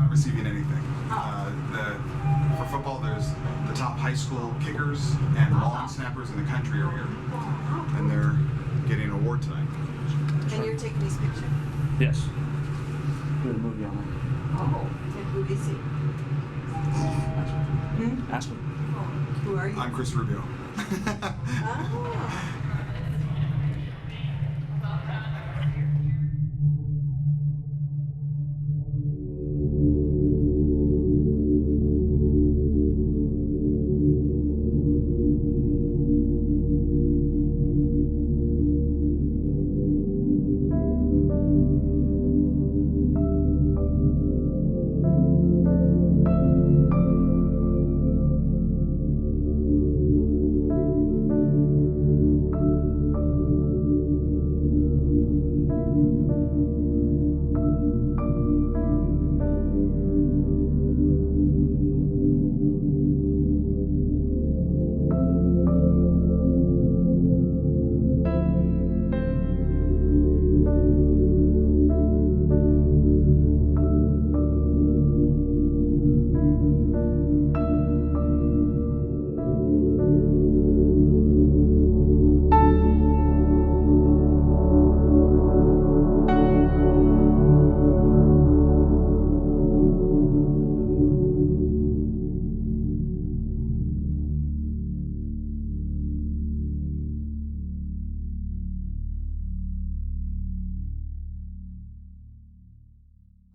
Receiving anything. For football, there's the top high school kickers and long snappers in the country are here, and they're getting an award tonight. And you're taking these pictures? Yes. Doing a movie on it. Oh, and who is he? Ask him. Oh, who are you? I'm Chris Rubio. Ah.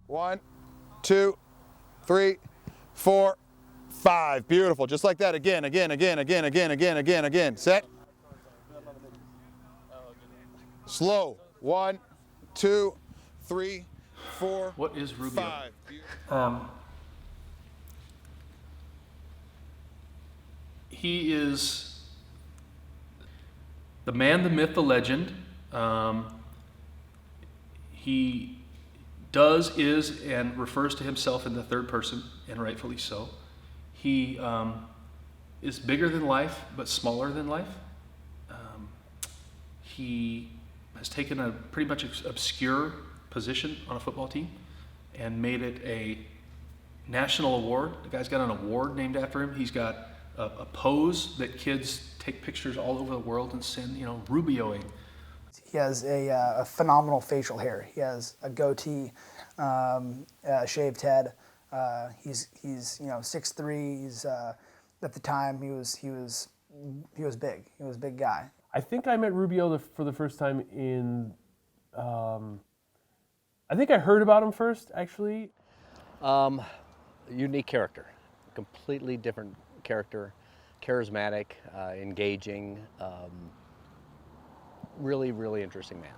One, two, three, 4, 5. Beautiful. Just like that. Again. Set. Slow. 1, 2, 3, 4. What is Rubio? 5. He is the man, the myth, the legend. He does, is, and refers to himself in the third person, and rightfully so. He is bigger than life, but smaller than life. He has taken a pretty much obscure position on a football team and made it a national award. The guy's got an award named after him. He's got a pose that kids take pictures all over the world and send, Rubioing. He has a phenomenal facial hair. He has a goatee, a shaved head. He's 6'3". He's at the time he was big. He was a big guy. I think I met Rubio for the first time in. I think I heard about him first, actually. Unique character, completely different character, charismatic, engaging. Really, really interesting man.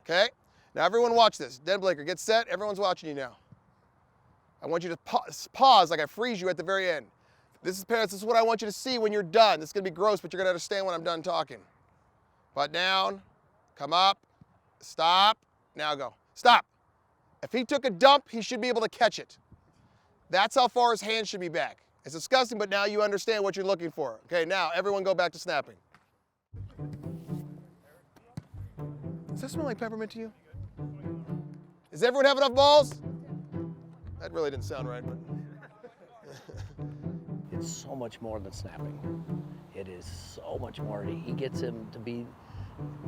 Okay? Now everyone watch this. Den Blaker, get set. Everyone's watching you now. I want you to pause like I freeze you at the very end. This is parents, this is what I want you to see when you're done. This is gonna be gross, but you're gonna understand when I'm done talking. Butt down, come up, stop, now go. Stop. If he took a dump, he should be able to catch it. That's how far his hand should be back. It's disgusting, but now you understand what you're looking for. Okay, now everyone go back to snapping. Does that smell like peppermint to you? Does everyone have enough balls? That really didn't sound right, but. It's so much more than snapping. It is so much more. He gets him to be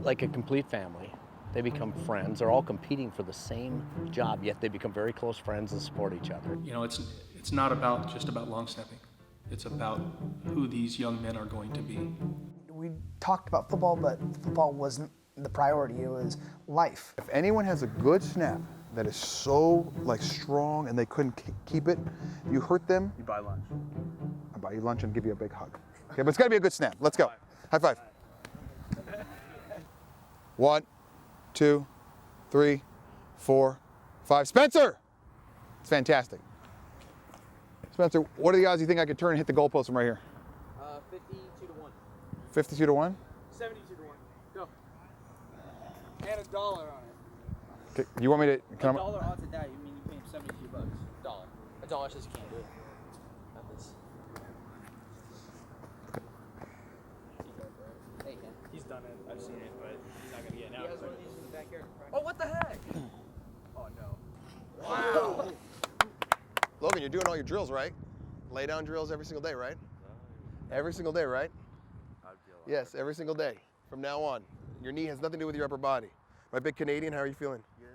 like a complete family. They become friends. They're all competing for the same job, yet they become very close friends and support each other. You know, it's not about just about long snapping. It's about who these young men are going to be. We talked about football, but football wasn't the priority. It was life. If anyone has a good snap that is so like strong and they couldn't keep it, you hurt them. You buy lunch. I'll buy you lunch and give you a big hug. Okay, but it's got to be a good snap. Let's go. High five. 1, 2, 3, 4, 5. Spencer! It's fantastic. Spencer, what are the odds you think I could turn and hit the goalpost from right here? 52 to 1. 52 to 1? 72 to 1. Go. And $1 on it. Okay, you want me to come? $1 odds at that, you mean you pay him $72? $1 says you can't do it. Not this. Hey, Ken. He's done it. I've seen it, but he's not gonna get it now. He has one of these in the backyard. Oh, what the heck? Oh no. Wow. Logan, you're doing all your drills, right? Lay down drills every single day, right? Every single day, right? Yes, every single day. From now on. Your knee has nothing to do with your upper body. My big Canadian, how are you feeling? Good.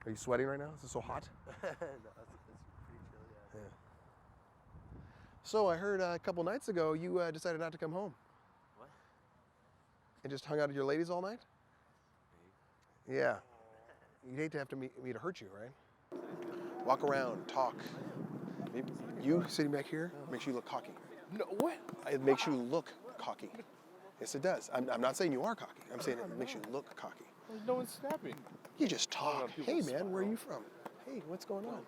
Are you sweating right now? Is it so hot? No, it's pretty chill, yeah. So I heard a couple nights ago you decided not to come home. What? And just hung out with your ladies all night? Yeah. You'd hate to have me to hurt you, right? Walk around, talk. Maybe you sitting back here makes you look cocky. No, what? It makes you look cocky. Yes, it does. I'm not saying you are cocky. I'm saying it makes you look cocky. No one's snapping. You just talk. Hey, man, where are you from? Hey, what's going on?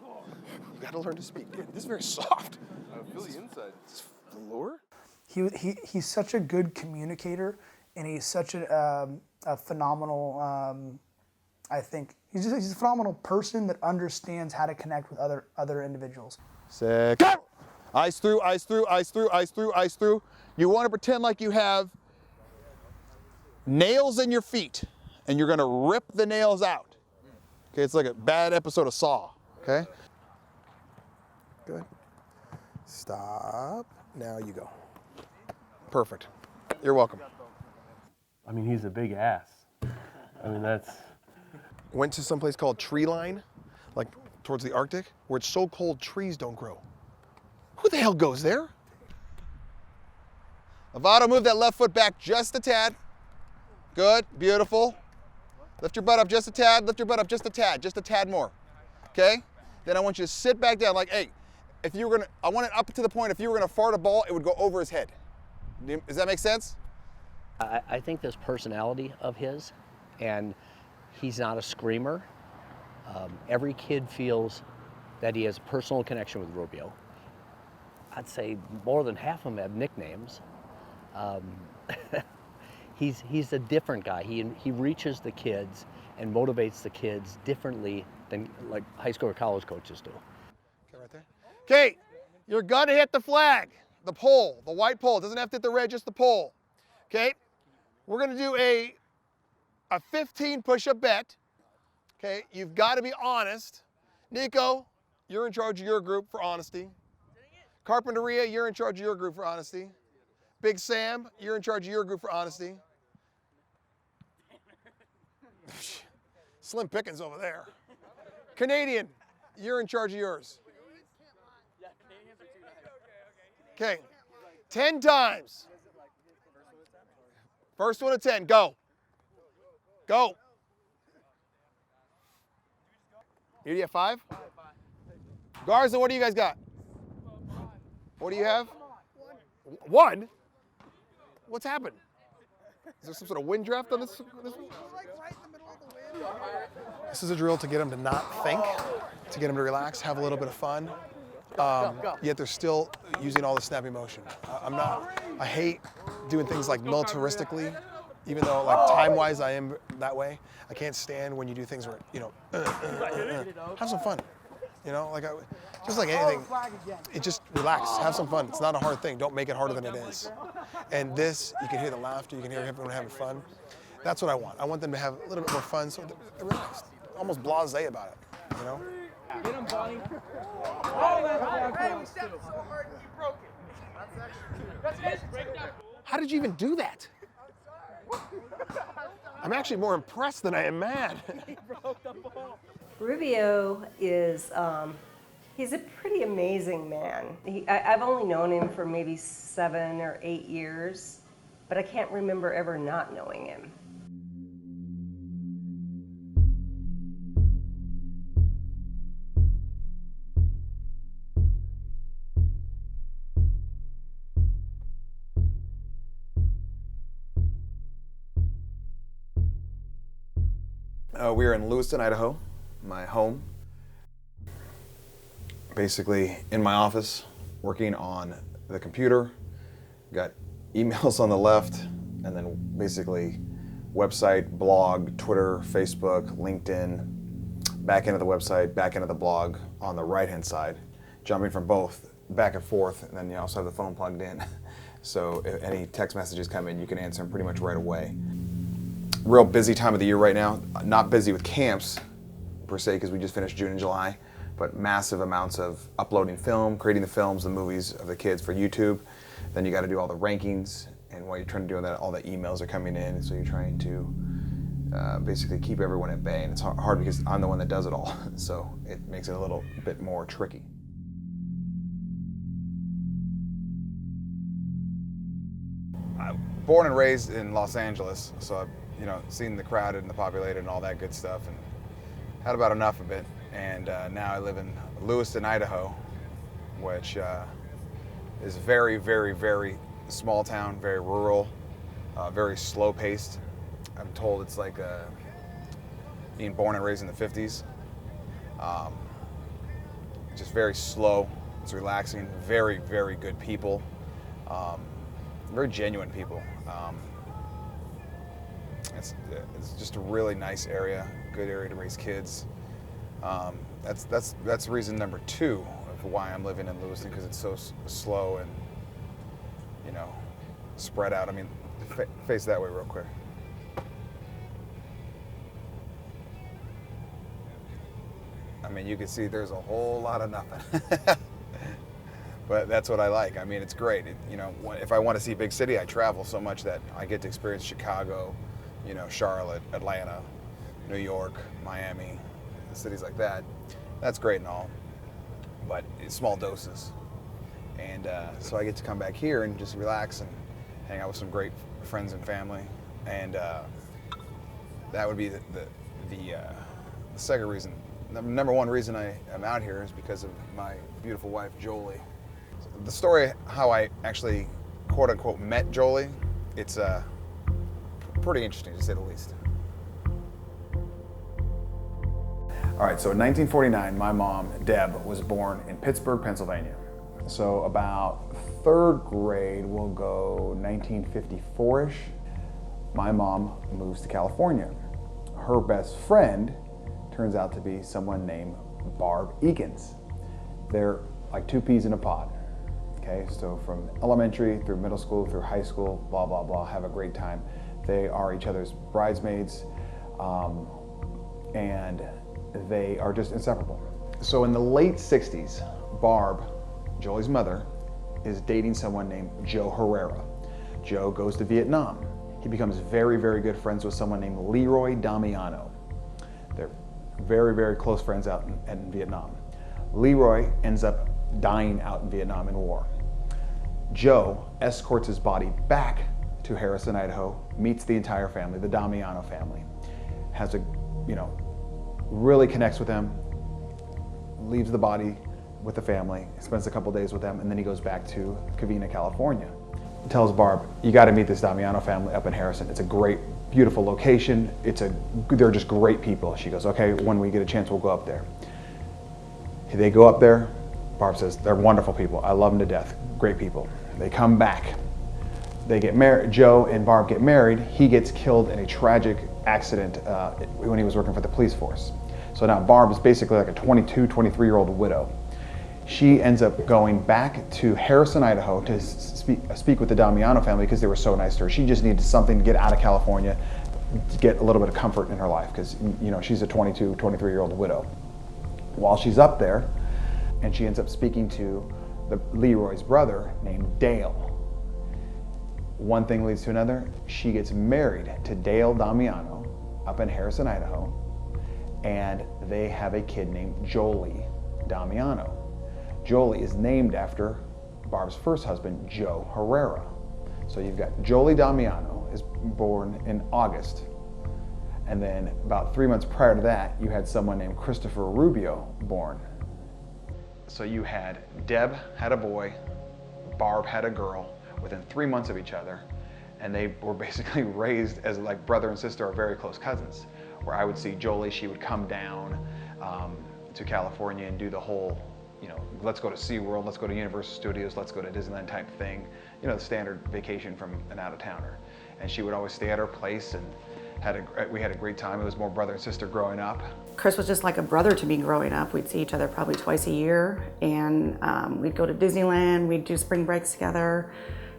You got to learn to speak, dude. This is very soft. I feel the inside. It's velour. He's such a good communicator, and he's such a phenomenal. I think he's a phenomenal person that understands how to connect with other individuals. Set, go! Eyes through, eyes through, eyes through, eyes through, eyes through. You want to pretend like you have nails in your feet, and you're going to rip the nails out. Okay, it's like a bad episode of Saw. Okay. Good. Stop. Now you go. Perfect. You're welcome. I mean, he's a big ass. I mean, that's. Went to some place called Tree Line, like towards the Arctic, where it's so cold trees don't grow. Who the hell goes there? Avado, move that left foot back just a tad. Good, beautiful. Lift your butt up just a tad, lift your butt up just a tad more. Okay? Then I want you to sit back down like, hey, if you were gonna, I want it up to the point, if you were gonna fart a ball, it would go over his head. Does that make sense? I think this personality of his, and he's not a screamer. Every kid feels that he has a personal connection with Rubio. I'd say more than half of them have nicknames. He's a different guy. He reaches the kids and motivates the kids differently than like high school or college coaches do. Okay, right there. Okay, you're gonna hit the flag, the pole, the white pole. It doesn't have to hit the red, just the pole. Okay, we're gonna do a 15 push-up bet. Okay, you've got to be honest. Nico, you're in charge of your group for honesty. Carpinteria, you're in charge of your group for honesty. Big Sam, you're in charge of your group for honesty. Slim pickings over there. Canadian, you're in charge of yours. Okay, 10 times. First one to 10, go. Go. You have 5? Garza, what do you guys got? What do you have? 1? What's happened? Is there some sort of wind draft on this one? This is a drill to get them to not think, to get them to relax, have a little bit of fun. Yet they're still using all the snapping motion. I hate doing things like militaristically, even though like time-wise I am that way. I can't stand when you do things where, you know, have some fun. You know, like just like anything, it just relax, have some fun. It's not a hard thing. Don't make it harder than it is. And this, you can hear the laughter, you can hear everyone having fun. That's what I want. I want them to have a little bit more fun so they're relaxed. almost blasé about it, you know? Get him, buddy. How did you even do that? I'm actually more impressed than I am mad. Rubio is, he's a pretty amazing man. I've only known him for maybe 7 or 8 years, but I can't remember ever not knowing him. We are in Lewiston, Idaho, my home. Basically in my office, working on the computer. Got emails on the left, and then basically website, blog, Twitter, Facebook, LinkedIn, back into the website, back into the blog on the right-hand side, jumping from both back and forth, and then you also have the phone plugged in. So if any text messages come in, you can answer them pretty much right away. Real busy time of the year right now. Not busy with camps per se, because we just finished June and July, but massive amounts of uploading film, creating the films, the movies of the kids for YouTube. Then you got to do all the rankings, and while you're trying to do that, all the emails are coming in, so you're trying to basically keep everyone at bay, and it's hard because I'm the one that does it all, so it makes it a little bit more tricky. I'm born and raised in Los Angeles, so I've seen the crowded and the populated and all that good stuff, and had about enough of it. And now I live in Lewiston, Idaho, which is very, very, very small town, very rural, very slow-paced. I'm told it's like being born and raised in the 50s. Just very slow. It's relaxing. Very, very good people. Very genuine people. It's just a really nice area, good area to raise kids. That's reason number 2 of why I'm living in Lewiston, because it's so slow and spread out. I mean, face that way real quick. I mean, you can see there's a whole lot of nothing. But that's what I like. I mean, it's great. If I want to see a big city, I travel so much that I get to experience Chicago, Charlotte, Atlanta, New York, Miami, cities like that. That's great and all, but it's small doses. And so I get to come back here and just relax and hang out with some great friends and family. And that would be the second reason. Number 1 reason I am out here is because of my beautiful wife, Jolie. So the story how I actually, quote unquote, met Jolie, it's pretty interesting to say the least. All right, so in 1949, my mom, Deb, was born in Pittsburgh, Pennsylvania. So about 3rd grade, we'll go 1954-ish, my mom moves to California. Her best friend turns out to be someone named Barb Eakins. They're like 2 peas in a pod. Okay, so from elementary through middle school, through high school, blah, blah, blah, have a great time. They are each other's bridesmaids, and they are just inseparable. So in the late 60s, Barb, Jolie's mother, is dating someone named Joe Herrera. Joe goes to Vietnam. He becomes very, very good friends with someone named Leroy Damiano. They're very, very close friends out in Vietnam. Leroy ends up dying out in Vietnam in war. Joe escorts his body back to Harrison, Idaho, meets the entire family, the Damiano family, has a, really connects with them, leaves the body with the family, spends a couple days with them, and then he goes back to Covina, California. Tells Barb, you got to meet this Damiano family up in Harrison. It's a great, beautiful location. They're just great people. She goes, okay, when we get a chance, we'll go up there. They go up there. Barb says, they're wonderful people. I love them to death. Great people. They come back. They get married. Joe and Barb get married. He gets killed in a tragic accident when he was working for the police force. So now Barb is basically like a 22, 23-year-old widow. She ends up going back to Harrison, Idaho to speak with the Damiano family because they were so nice to her. She just needed something to get out of California, get a little bit of comfort in her life because, you know, she's a 22, 23-year-old widow. While she's up there, and she ends up speaking to Leroy's brother named Dale. One thing leads to another. She gets married to Dale Damiano up in Harrison, Idaho, and they have a kid named Jolie Damiano. Jolie is named after Barb's first husband, Joe Herrera. So you've got Jolie Damiano is born in August. And then about 3 months prior to that, you had someone named Christopher Rubio born. So you had Deb had a boy, Barb had a girl within 3 months of each other, and they were basically raised as like brother and sister or very close cousins. Where I would see Jolie, she would come down to California and do the whole, you know, let's go to SeaWorld, let's go to Universal Studios, let's go to Disneyland type thing. You know, the standard vacation from an out-of-towner. And she would always stay at her place, and we had a great time. It was more brother and sister growing up. Chris was just like a brother to me growing up. We'd see each other probably twice a year, and we'd go to Disneyland, we'd do spring breaks together.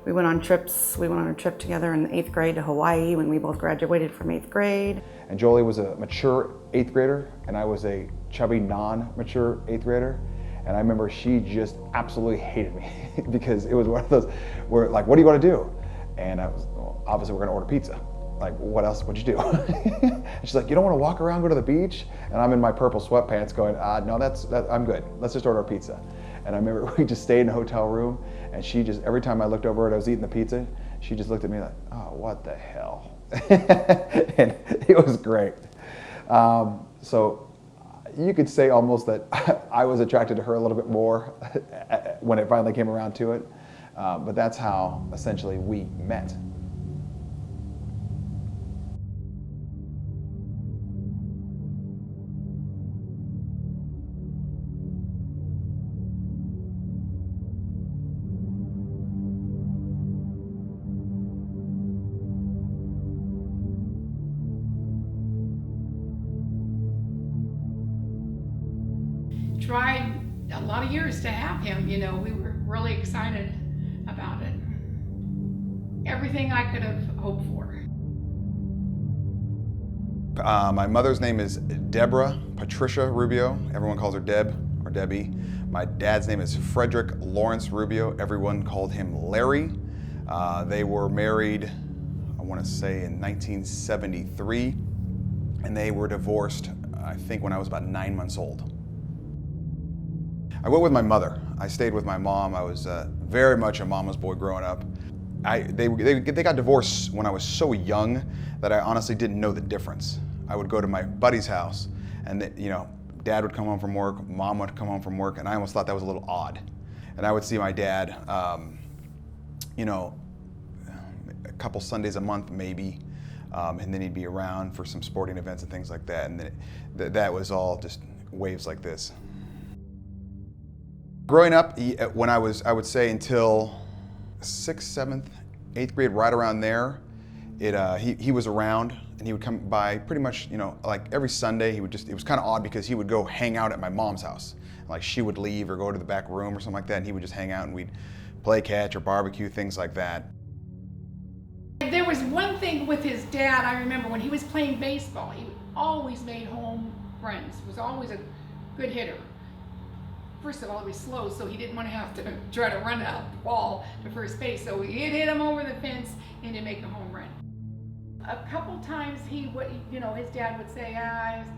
We went on trips. We went on a trip together in the 8th grade to Hawaii when we both graduated from 8th grade. And Jolie was a mature 8th grader, and I was a chubby, non-mature 8th grader. And I remember she just absolutely hated me because it was one of those where, like, what do you want to do? And I was, well, obviously we're going to order pizza. Like, what else would you do? And she's like, you don't want to walk around, go to the beach? And I'm in my purple sweatpants going, no, I'm good. Let's just order a pizza. And I remember we just stayed in a hotel room, and she just, every time I looked over and I was eating the pizza, she just looked at me like, oh, what the hell? And it was great. So you could say almost that I was attracted to her a little bit more when it finally came around to it. But that's how essentially we met. Tried a lot of years to have him, you know. We were really excited about it. Everything I could have hoped for. My mother's name is Deborah Patricia Rubio. Everyone calls her Deb or Debbie. My dad's name is Frederick Lawrence Rubio. Everyone called him Larry. They were married, I want to say, in 1973, and they were divorced, I think, when I was about 9 months old. I went with my mother. I stayed with my mom. I was very much a mama's boy growing up. They got divorced when I was so young that I honestly didn't know the difference. I would go to my buddy's house, and you know, dad would come home from work, mom would come home from work, and I almost thought that was a little odd. And I would see my dad, you know, a couple Sundays a month maybe, and then he'd be around for some sporting events and things like that. And then that was all just waves like this. Growing up, when I would say until 6th, 7th, 8th grade, right around there, he was around, and he would come by pretty much, you know, like every Sunday. It was kind of odd because he would go hang out at my mom's house. Like, she would leave or go to the back room or something like that, and he would just hang out, and we'd play catch or barbecue, things like that. There was one thing with his dad I remember when he was playing baseball. He always made home runs. He was always a good hitter. First of all, he was slow, so he didn't want to have to try to run out the ball to first base. So he'd hit him over the fence and he'd make a home run. A couple times his dad would say,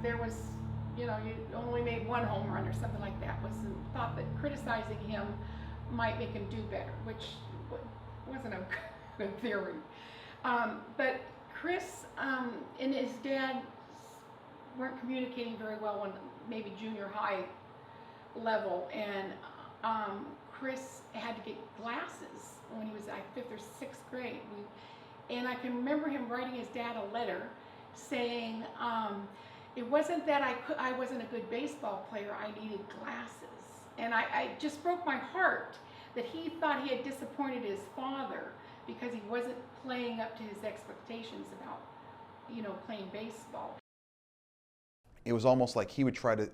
there was, you only made one home run or something like that. Was thought that criticizing him might make him do better, which wasn't a good theory. But Chris and his dad weren't communicating very well when maybe junior high level, and Chris had to get glasses when he was like 5th or 6th grade. And I can remember him writing his dad a letter saying, it wasn't that I wasn't a good baseball player, I needed glasses. And I just broke my heart that he thought he had disappointed his father because he wasn't playing up to his expectations about, playing baseball. It was almost like he would try to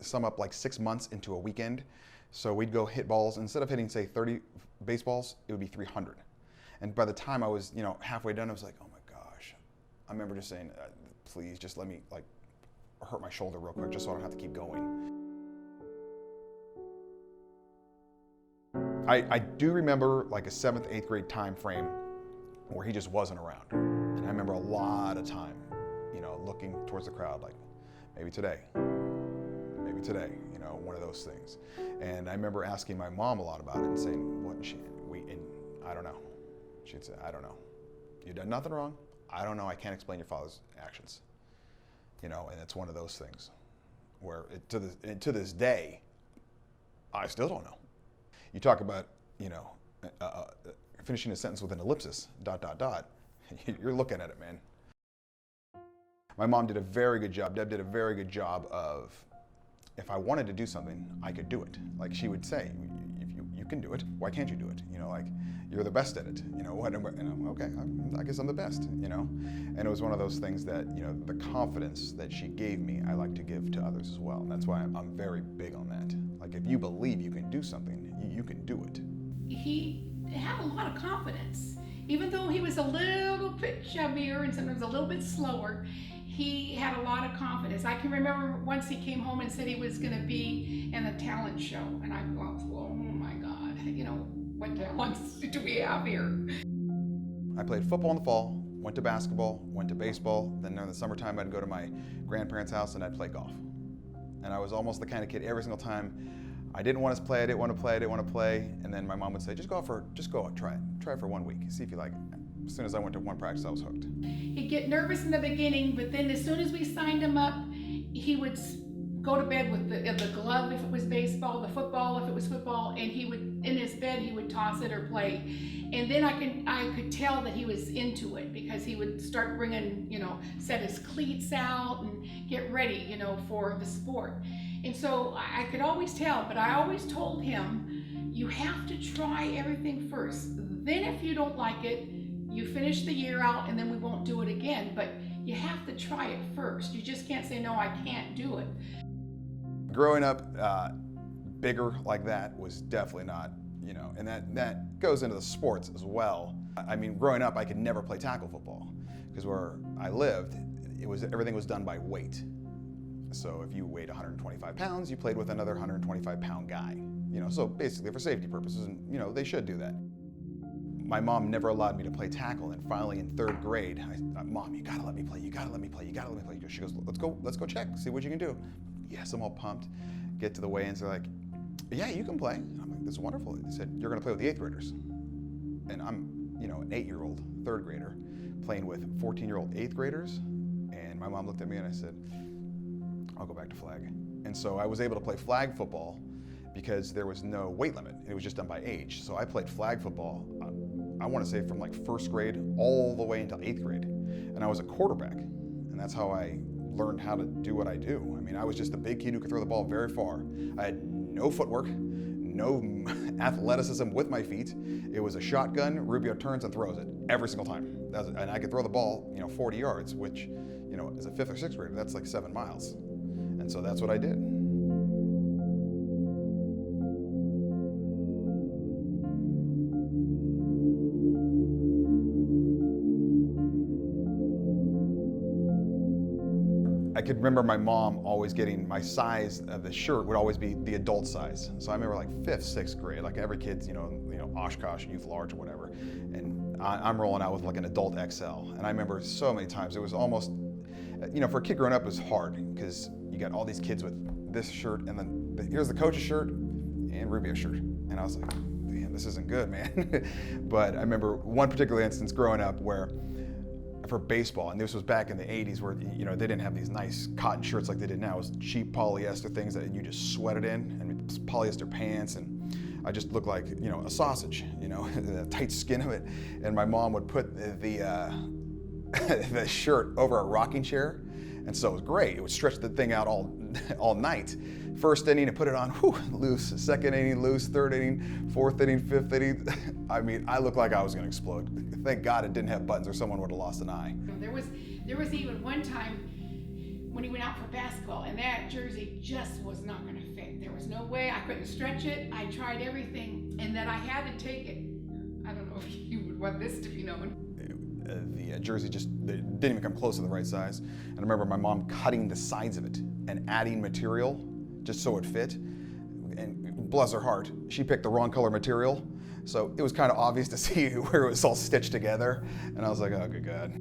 sum up like 6 months into a weekend. So we'd go hit balls. Instead of hitting, say, 30 baseballs, it would be 300. And by the time I was, halfway done, I was like, oh my gosh, I remember just saying, please just let me like hurt my shoulder real quick just so I don't have to keep going. I do remember like a 7th, 8th grade time frame where he just wasn't around. And I remember a lot of time, you know, looking towards the crowd like, maybe today, you know, one of those things. And I remember asking my mom a lot about it and saying, what, and I don't know. She'd say, I don't know. You've done nothing wrong. I don't know. I can't explain your father's actions. You know, and it's one of those things where to this day, I still don't know. You talk about, you know, finishing a sentence with an ellipsis, ... You're looking at it, man. My mom did a very good job. Deb did a very good job of, if I wanted to do something, I could do it. Like she would say, if you can do it, why can't you do it? You know, like, you're the best at it. You know, what? And I'm, okay, I guess I'm the best, you know? And it was one of those things that, you know, the confidence that she gave me, I like to give to others as well. And that's why I'm very big on that. Like, if you believe you can do something, you can do it. He had a lot of confidence. Even though he was a little bit chubbier and sometimes a little bit slower, he had a lot of confidence. I can remember once he came home and said he was going to be in a talent show. And I thought, oh my God, you know, what talents do we have here? I played football in the fall, went to basketball, went to baseball. Then in the summertime, I'd go to my grandparents' house and I'd play golf. And I was almost the kind of kid every single time I didn't want to play, I didn't want to play. And then my mom would say, just go, try it for 1 week, see if you like it. As soon as I went to one practice, I was hooked. He'd get nervous in the beginning, but then as soon as we signed him up, he would go to bed with the glove if it was baseball, the football if it was football, and he would, in his bed, he would toss it or play. And then I could tell that he was into it because he would start bringing, you know, set his cleats out and get ready, you know, for the sport. And so I could always tell, but I always told him, you have to try everything first. Then if you don't like it, you finish the year out and then we won't do it again. But you have to try it first. You just can't say, no, I can't do it. Growing up bigger like that was definitely not, you know, and that goes into the sports as well. I mean, growing up, I could never play tackle football because where I lived, everything was done by weight. So if you weighed 125 pounds, you played with another 125-pound guy. You know, so basically for safety purposes, and you know, they should do that. My mom never allowed me to play tackle, and finally in 3rd grade, Mom, you gotta let me play, you gotta let me play, you gotta let me play. She goes, let's go check, see what you can do. Yes, I'm all pumped. Get to the weigh-ins, they're like, yeah, you can play. And I'm like, this is wonderful. They said, you're gonna play with the 8th graders. And I'm, you know, an 8-year-old 3rd grader playing with 14-year-old 8th graders. And my mom looked at me and I said, I'll go back to flag. And so I was able to play flag football because there was no weight limit. It was just done by age. So I played flag football, I want to say from like 1st grade all the way until 8th grade. And I was a quarterback. And that's how I learned how to do what I do. I mean, I was just a big kid who could throw the ball very far. I had no footwork, no athleticism with my feet. It was a shotgun, Rubio turns and throws it every single time. And I could throw the ball, you know, 40 yards, which, you know, as a 5th or 6th grader, that's like 7 miles. And so that's what I did. I could remember my mom always getting my size of the shirt would always be the adult size. So I remember like 5th, 6th grade, like every kid's, you know, Oshkosh, youth large or whatever. And I'm rolling out with like an adult XL. And I remember so many times it was almost, you know, for a kid growing up it was hard because you got all these kids with this shirt and then here's the coach's shirt and Rubio's shirt. And I was like, damn, this isn't good, man. But I remember one particular instance growing up where for baseball, and this was back in the 80s where, you know, they didn't have these nice cotton shirts like they did now. It was cheap polyester things that you just sweated in, and polyester pants, and I just looked like, you know, a sausage, you know, the tight skin of it. And my mom would put the shirt over a rocking chair, and so it was great. It would stretch the thing out all night. 1st inning, to put it on, whew, loose. 2nd inning, loose. 3rd inning, 4th inning, 5th inning. I mean, I looked like I was gonna explode. Thank God it didn't have buttons or someone would have lost an eye. There was even one time when he went out for basketball and that jersey just was not gonna fit. There was no way, I couldn't stretch it. I tried everything and then I had to take it. I don't know if you would want this to be known. the jersey just didn't even come close to the right size. And I remember my mom cutting the sides of it and adding material just so it fit. And bless her heart, she picked the wrong color material. So it was kind of obvious to see where it was all stitched together. And I was like, oh, good God.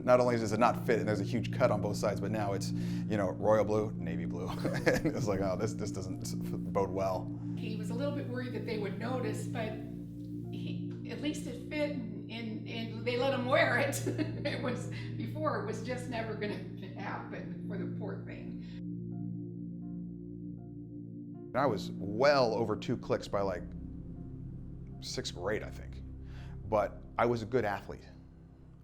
Not only does it not fit and there's a huge cut on both sides, but now it's, royal blue, navy blue. And it was like, oh, this doesn't bode well. He was a little bit worried that they would notice, but at least it fit and they let him wear it. It was just never going to happen for the poor thing. I was well over 2 clicks by like 6th grade, I think. But I was a good athlete.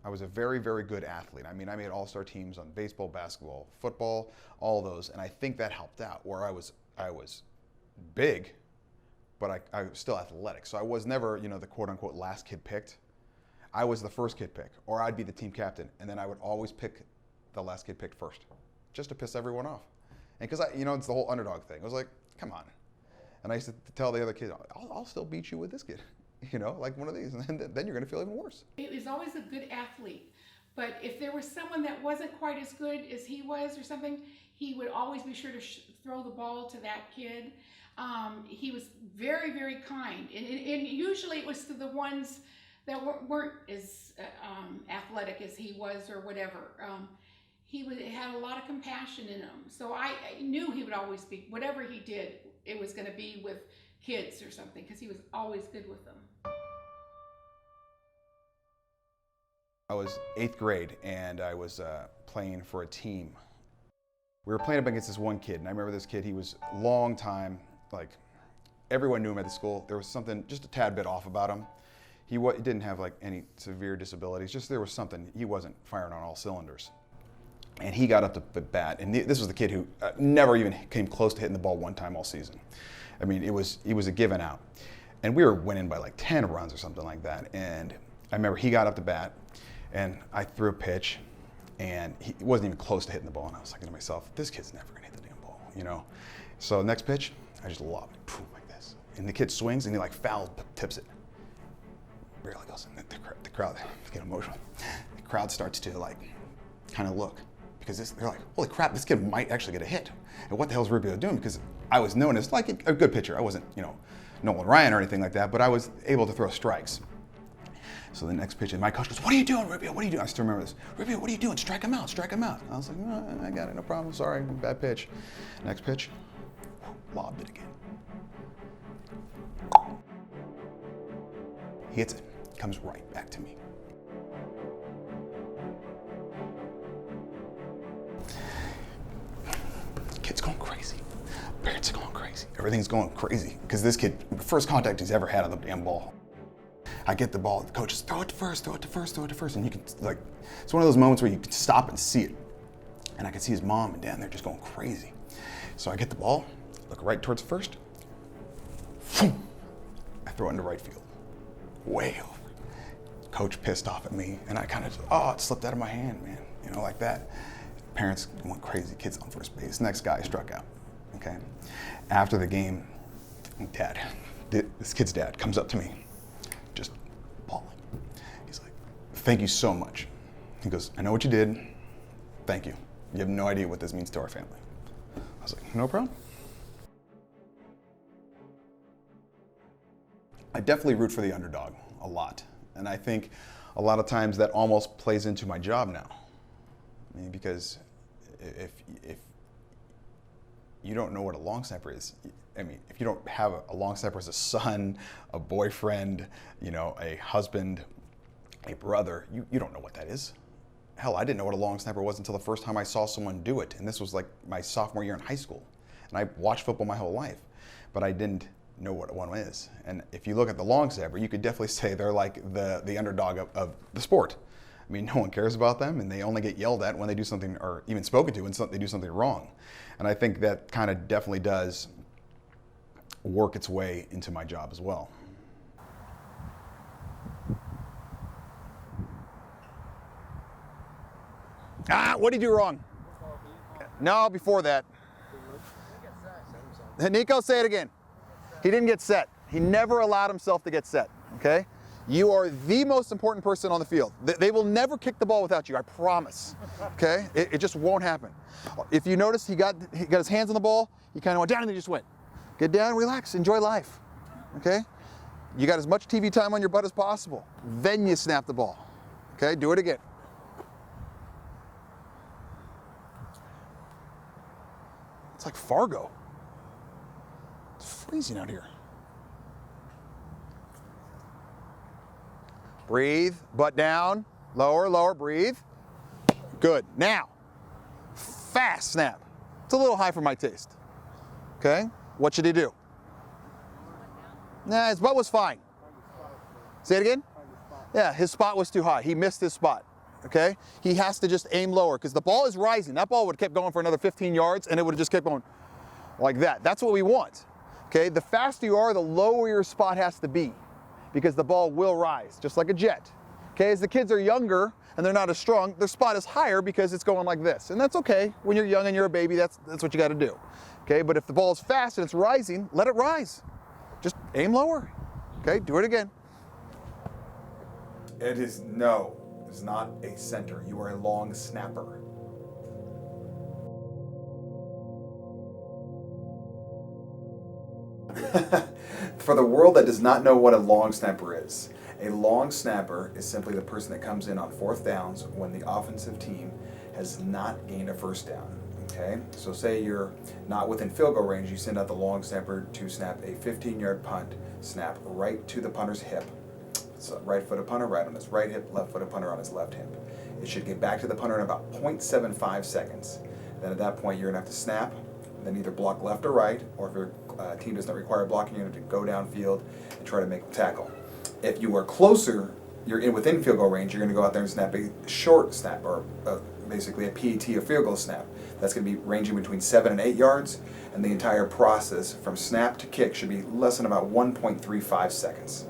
I was a very, very good athlete. I mean, I made all-star teams on baseball, basketball, football, all those, and I think that helped out. Where I was big, but I was still athletic. So I was never, the quote-unquote last kid picked. I was the first kid picked, or I'd be the team captain, and then I would always pick the last kid picked first, just to piss everyone off. And because it's the whole underdog thing. I was like, come on. And I used to tell the other kids, I'll still beat you with this kid. Like one of these, and then you're going to feel even worse. He was always a good athlete, but if there was someone that wasn't quite as good as he was or something, he would always be sure to throw the ball to that kid. He was very, very kind, and usually it was to the ones that weren't as athletic as he was or whatever. He had a lot of compassion in him, so I knew he would always be, whatever he did, it was going to be with kids or something, because he was always good with them. I was 8th grade, and I was playing for a team. We were playing up against this one kid, and I remember this kid, he was long time, like, everyone knew him at the school. There was something just a tad bit off about him. He didn't have like any severe disabilities, just there was something, he wasn't firing on all cylinders. And he got up to the bat, and this was the kid who never even came close to hitting the ball one time all season. I mean, he was a given out. And we were winning by like 10 runs or something like that. And I remember he got up to bat, and I threw a pitch, and he wasn't even close to hitting the ball. And I was thinking to myself, this kid's never gonna hit the damn ball, So next pitch, I just lob it, like this. And the kid swings, and he like foul tips it. Barely goes, and the crowd, get emotional. The crowd starts to like kind of look, because they're like, holy crap, this kid might actually get a hit. And what the hell is Rubio doing? Because I was known as like a good pitcher. I wasn't, Nolan Ryan or anything like that, but I was able to throw strikes. So the next pitch, and my coach goes, what are you doing, Rubio? What are you doing? I still remember this. Rubio, what are you doing? Strike him out, strike him out. I was like, no, I got it, no problem, sorry, bad pitch. Next pitch, lobbed it again. He hits it, comes right back to me. Kid's going crazy. Parents are going crazy. Everything's going crazy because this kid, first contact he's ever had on the damn ball. I get the ball, the coach says, throw it to first, throw it to first, throw it to first. And you can, like, it's one of those moments where you can stop and see it. And I could see his mom and dad, they're just going crazy. So I get the ball, look right towards first. I throw it into right field. Way over. Coach pissed off at me, and I kind of, it slipped out of my hand, man. Like that. Parents went crazy, kids on first base. Next guy struck out, okay? After the game, this kid's dad comes up to me, just bawling. He's like, thank you so much. He goes, I know what you did, thank you. You have no idea what this means to our family. I was like, no problem. I definitely root for the underdog a lot. And I think a lot of times that almost plays into my job now. I mean, because if you don't know what a long snapper is, if you don't have a long snapper as a son, a boyfriend, a husband, a brother, you don't know what that is. Hell, I didn't know what a long snapper was until the first time I saw someone do it. And this was like my sophomore year in high school. And I watched football my whole life, but I didn't know what one is. And if you look at the long snapper, you could definitely say they're like the underdog of the sport. I mean, no one cares about them, and they only get yelled at when they do something, or even spoken to when they do something wrong. And I think that kind of definitely does work its way into my job as well. What did you do wrong? No, before that. Nico, say it again. He didn't get set. He never allowed himself to get set, okay? You are the most important person on the field. They will never kick the ball without you, I promise. Okay? It just won't happen. If you notice, he got his hands on the ball, he kind of went down and then just went. Get down, relax, enjoy life. Okay? You got as much TV time on your butt as possible. Then you snap the ball. Okay? Do it again. It's like Fargo. It's freezing out here. Breathe, butt down, lower, lower, breathe. Good. Now, fast snap. It's a little high for my taste. Okay? What should he do? Nah, his butt was fine. Say it again? Yeah, his spot was too high. He missed his spot. Okay? He has to just aim lower because the ball is rising. That ball would have kept going for another 15 yards and it would have just kept going like that. That's what we want. Okay? The faster you are, the lower your spot has to be, because the ball will rise, just like a jet. Okay, as the kids are younger and they're not as strong, their spot is higher because it's going like this. And that's okay. When you're young and you're a baby, that's what you gotta do. Okay, but if the ball is fast and it's rising, let it rise. Just aim lower. Okay, do it again. It is not a center. You are a long snapper. For the world that does not know what a long snapper is, a long snapper is simply the person that comes in on fourth downs when the offensive team has not gained a first down. Okay, so say you're not within field goal range, you send out the long snapper to snap a 15-yard punt, snap right to the punter's hip. So right-footed punter right on his right hip, left-footed punter on his left hip. It should get back to the punter in about 0.75 seconds. Then at that point, you're gonna have to snap, then either block left or right, or if your team does not require blocking, you have to go downfield and try to make a tackle. If you are closer, you're within field goal range, you're going to go out there and snap a short snap, or basically a PAT, a field goal snap. That's going to be ranging between 7 and 8 yards, and the entire process from snap to kick should be less than about 1.35 seconds.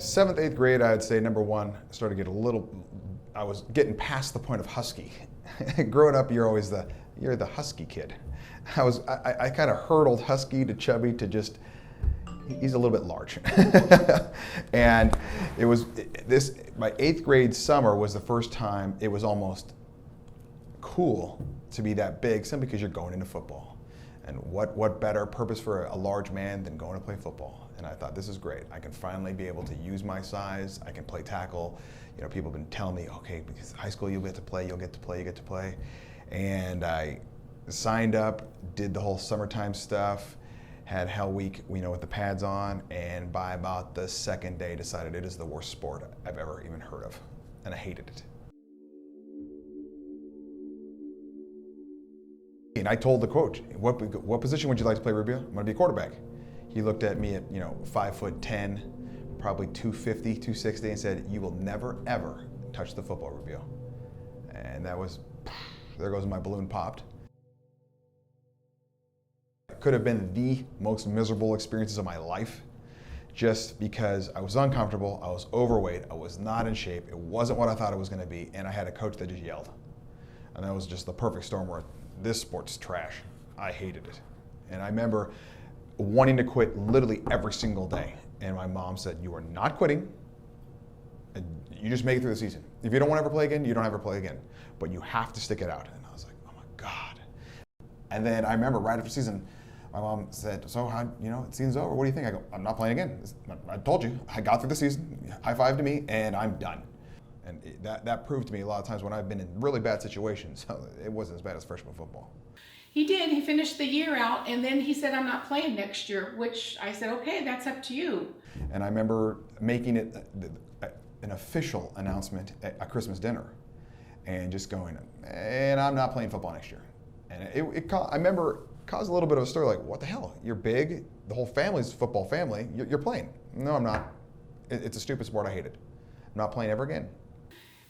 Seventh, eighth grade, I'd say number one, started to get I was getting past the point of husky. Growing up, you're the husky kid. I kind of hurdled husky to chubby to just, he's a little bit large. And my eighth grade summer was the first time it was almost cool to be that big, simply because you're going into football. And what better purpose for a large man than going to play football? And I thought, this is great. I can finally be able to use my size. I can play tackle. You know, people have been telling me, okay, because high school you'll get to play, you'll get to play, you get to play. And I signed up, did the whole summertime stuff, had Hell Week, with the pads on, and by about the second day decided it is the worst sport I've ever even heard of. And I hated it. And I told the coach, what position would you like to play, Rubio? I'm going to be a quarterback. He looked at me at 5'10", probably 250, 260, and said, "You will never ever touch the football, Rubio." And that was, there goes my balloon popped. It could have been the most miserable experiences of my life, just because I was uncomfortable, I was overweight, I was not in shape, it wasn't what I thought it was going to be, and I had a coach that just yelled. And that was just the perfect storm where this sport's trash. I hated it. And I remember wanting to quit literally every single day. And my mom said, "You are not quitting. You just make it through the season. If you don't want to ever play again, you don't ever play again. But you have to stick it out." And I was like, oh my God. And then I remember right after the season, my mom said, "So how, the season's over. What do you think?" I go, "I'm not playing again. I told you, I got through the season, high five to me, and I'm done." And that proved to me a lot of times when I've been in really bad situations, it wasn't as bad as freshman football. He did. He finished the year out, and then he said, "I'm not playing next year," which I said, "Okay, that's up to you." And I remember making it an official announcement at a Christmas dinner and just going, "And I'm not playing football next year." And I remember caused a little bit of a stir, like, what the hell? You're big, the whole family's a football family, you're playing. No, I'm not. It's a stupid sport, I hate it. I'm not playing ever again.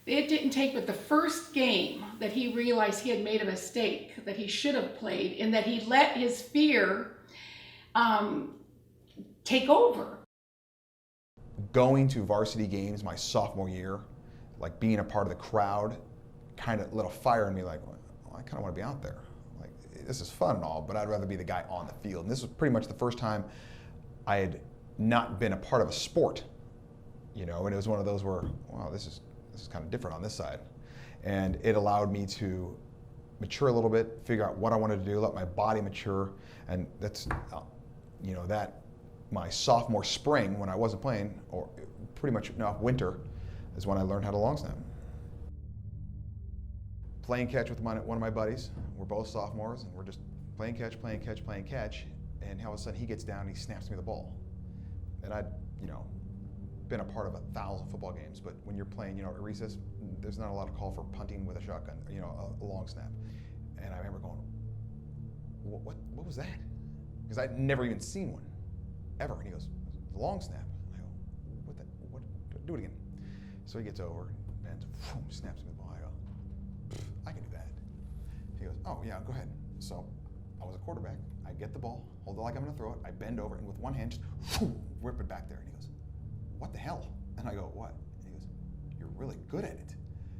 It didn't take but the first game that he realized he had made a mistake, that he should have played, and that he let his fear take over. Going to varsity games my sophomore year, like being a part of the crowd, kind of lit a fire in me like, well, I kind of want to be out there. Like, this is fun and all, but I'd rather be the guy on the field. And this was pretty much the first time I had not been a part of a sport, you know, and it was one of those where, wow, this is kind of different on this side. And it allowed me to mature a little bit, figure out what I wanted to do, let my body mature. And that's, you know, that my sophomore spring when I wasn't playing, or pretty much winter, is when I learned how to long snap. Playing catch with one of my buddies. We're both sophomores, and we're just playing catch, and all of a sudden he gets down and he snaps me the ball. And I'd, you know, been a part of 1,000 football games, but when you're playing, you know, at recess, there's not a lot of call for punting with a shotgun, you know, a long snap. And I remember going, what was that? Because I'd never even seen one, ever. And he goes, long snap. I go, what, do it again. So he gets over, bends, snaps me the ball. I go, I can do that. He goes, oh yeah, go ahead. So I was a quarterback. I get the ball, hold it like I'm gonna throw it. I bend over and with one hand, just whip it back there. And he goes, what the hell? And I go, what? And he goes, you're really good at it.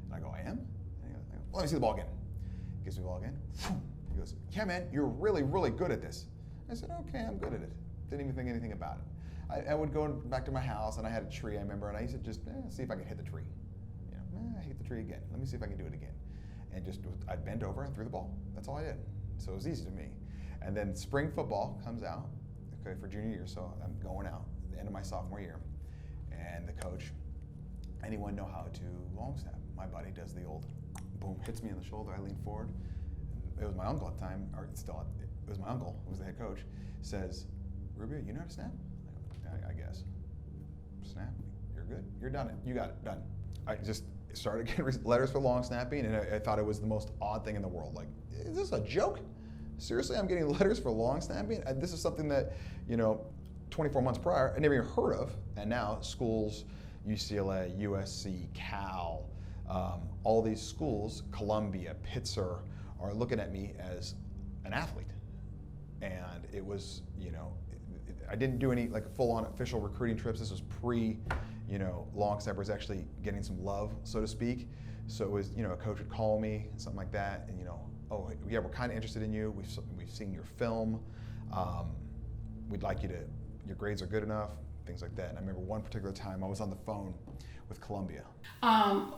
And I go, I am? And he goes, let me see the ball again. He gives me the ball again. He goes, yeah, man, you're really, really good at this. I said, okay, I'm good at it. Didn't even think anything about it. I would go back to my house, and I had a tree, I remember, and I used to just see if I could hit the tree. You know, I hit the tree again. Let me see if I can do it again. And just, I'd bend over and threw the ball. That's all I did. So it was easy to me. And then spring football comes out, okay, for junior year, so I'm going out at the end of my sophomore year. And the coach, anyone know how to long snap? My buddy does the old boom, hits me in the shoulder, I lean forward. It was my uncle at the time, or still, it was my uncle who was the head coach, says, Rubio, you know how to snap? I guess. Snap, you're good, you're done, you got it, done. I just started getting letters for long snapping, and I thought it was the most odd thing in the world. Like, is this a joke? Seriously, I'm getting letters for long snapping? And this is something that, you know, 24 months prior, I never even heard of. And now schools, UCLA, USC, Cal, all these schools, Columbia, Pitzer, are looking at me as an athlete. And it was, you know, I didn't do any like full-on official recruiting trips. This was pre, you know, long snapper was actually getting some love, so to speak. So it was, you know, a coach would call me, something like that, and you know, oh yeah, we're kind of interested in you. We've seen your film. We'd like you to, your grades are good enough, things like that. And I remember one particular time I was on the phone with Columbia.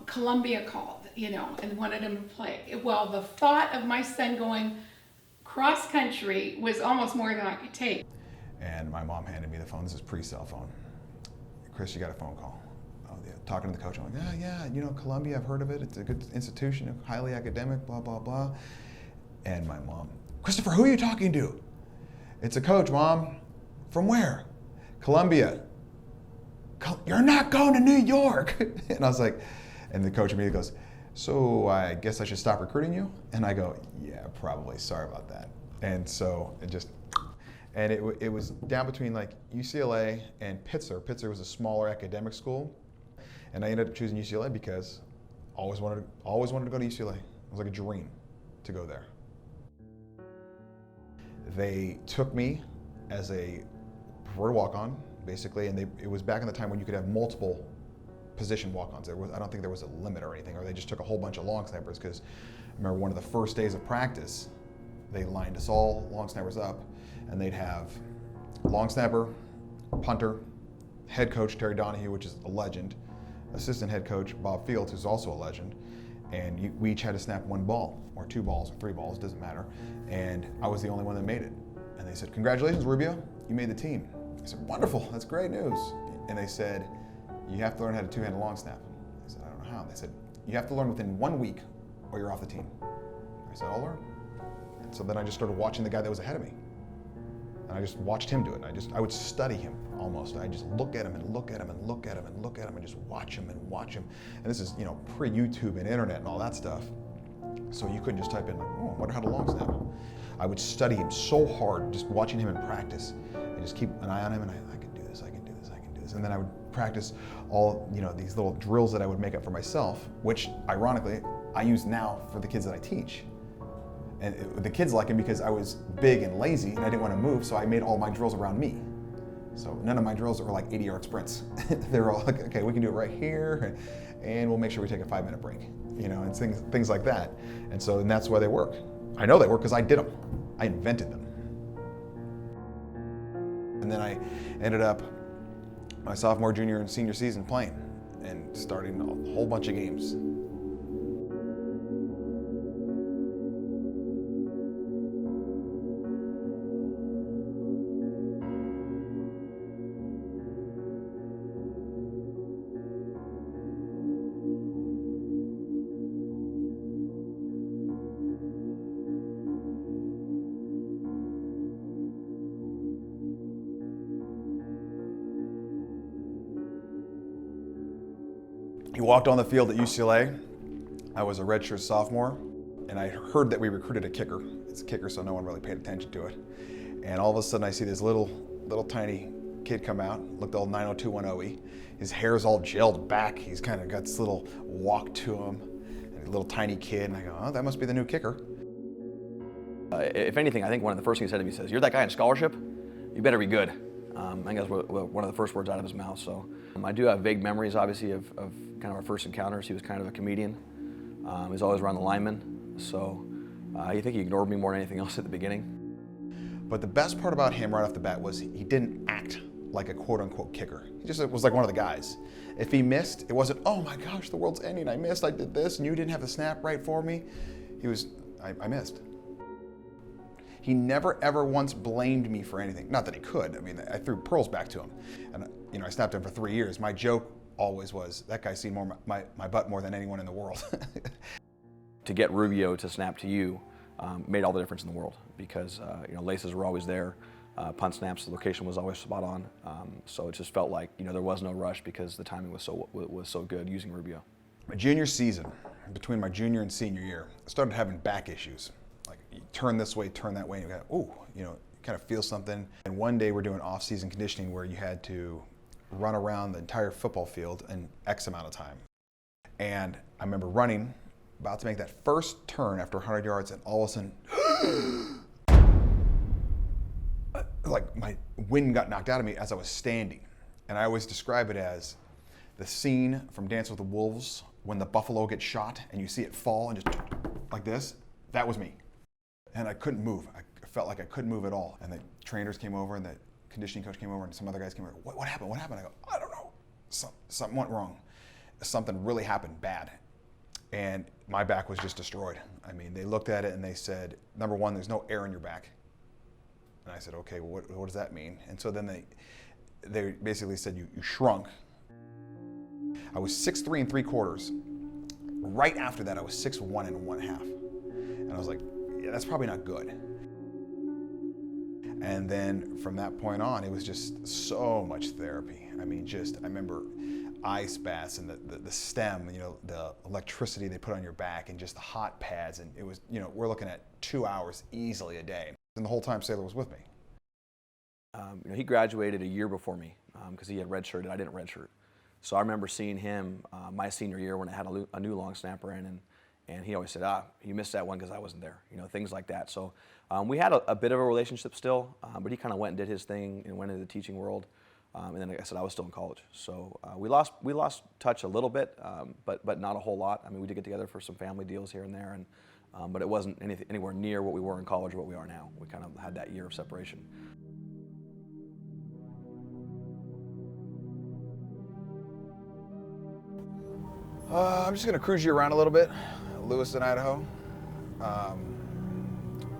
Columbia called, you know, and wanted him to play. Well, the thought of my son going cross country was almost more than I could take. And my mom handed me the phone. This is pre-cell phone. Chris, you got a phone call. Oh, yeah. Talking to the coach, I'm like, yeah, you know, Columbia, I've heard of it. It's a good institution, highly academic, blah, blah, blah. And my mom, Christopher, who are you talking to? It's a coach, Mom. From where? Columbia. You're not going to New York. And I was like, and the coach immediately goes, so I guess I should stop recruiting you? And I go, yeah, probably, sorry about that. And so it just, and it was down between like UCLA and Pitzer. Pitzer was a smaller academic school. And I ended up choosing UCLA because I always wanted to go to UCLA. It was like a dream to go there. They took me as a preferred walk-on, basically, and it was back in the time when you could have multiple position walk-ons. I don't think there was a limit or anything, or they just took a whole bunch of long snappers, because I remember one of the first days of practice, they lined us all long snappers up, and they'd have long snapper, punter, head coach Terry Donahue, which is a legend, assistant head coach Bob Fields, who's also a legend, and we each had to snap one ball, or two balls, or three balls, doesn't matter, and I was the only one that made it. And they said, congratulations, Rubio, you made the team. I said, wonderful, that's great news. And they said, you have to learn how to two-handed long snap. I said, I don't know how. They said, you have to learn within 1 week or you're off the team. I said, I'll learn. And so then I just started watching the guy that was ahead of me. And I just watched him do it. I would study him almost. I just look at him and look at him and look at him and look at him and just watch him and watch him. And this is, you know, pre-YouTube and internet and all that stuff. So you couldn't just type in like, oh, I wonder how to long snap. I would study him so hard, just watching him in practice, and just keep an eye on him, and I can do this, I can do this, I can do this. And then I would practice all, you know, these little drills that I would make up for myself, which ironically, I use now for the kids that I teach. And the kids like him because I was big and lazy and I didn't want to move, so I made all my drills around me. So none of my drills were like 80-yard sprints. They were all like, okay, we can do it right here, and we'll make sure we take a 5-minute break. you know, and things like that. And that's why they work. I know they work because I did them. I invented them. And then I ended up my sophomore, junior, and senior season playing and starting a whole bunch of games. He walked on the field at UCLA. I was a redshirt sophomore, and I heard that we recruited a kicker. It's a kicker, so no one really paid attention to it. And all of a sudden I see this little tiny kid come out, looked all 90210-y. His hair's all gelled back. He's kind of got this little walk to him, and a little tiny kid, and I go, oh, that must be the new kicker. If anything, I think one of the first things he said to me, he says, "You're that guy in scholarship? You better be good." I think that's one of the first words out of his mouth. So I do have vague memories, obviously, of kind of our first encounters. He was kind of a comedian. He was always around the linemen. So I think he ignored me more than anything else at the beginning. But the best part about him right off the bat was he didn't act like a quote-unquote kicker. He just was like one of the guys. If he missed, it wasn't, oh my gosh, the world's ending, I missed, I did this, and you didn't have the snap right for me. He was, I missed. He never ever once blamed me for anything. Not that he could. I mean, I threw pearls back to him. And you know, I snapped him for 3 years. My joke always was, that guy's seen my butt more than anyone in the world. To get Rubio to snap to you made all the difference in the world because you know, laces were always there. Punt snaps, the location was always spot on. So it just felt like, you know, there was no rush because the timing was so good using Rubio. My junior season, between my junior and senior year, I started having back issues. Like, you turn this way, turn that way, and you go, ooh, you know, you kind of feel something. And one day we're doing off-season conditioning where you had to run around the entire football field in X amount of time. And I remember running, about to make that first turn after 100 yards, and all of a sudden, like my wind got knocked out of me as I was standing. And I always describe it as the scene from Dance with the Wolves when the buffalo gets shot and you see it fall and just like this. That was me. And I couldn't move. I felt like I couldn't move at all. And the trainers came over and the conditioning coach came over and some other guys came over. What happened? What happened? I go, I don't know. Something went wrong. Something really happened bad. And my back was just destroyed. I mean, they looked at it and they said, number one, there's no air in your back. And I said, okay, well, what does that mean? And so then they basically said, you shrunk. I was 6'3" 3/4. Right after that, I was 6'1" 1/2. And I was like, yeah, that's probably not good. And then from that point on, it was just so much therapy. I mean, I remember ice baths and the stem, you know, the electricity they put on your back and just the hot pads. And it was, you know, we're looking at 2 hours easily a day. And the whole time Sailor was with me. You know, he graduated a year before me because he had redshirted. I didn't redshirt. So I remember seeing him my senior year when I had a new long snapper in, and he always said, you missed that one because I wasn't there, you know, things like that. So we had a bit of a relationship still, but he kind of went and did his thing and went into the teaching world. And then, like I said, I was still in college. So we lost touch a little bit, but not a whole lot. I mean, we did get together for some family deals here and there, but it wasn't anywhere near what we were in college or what we are now. We kind of had that year of separation. I'm just going to cruise you around a little bit. Lewiston, Idaho.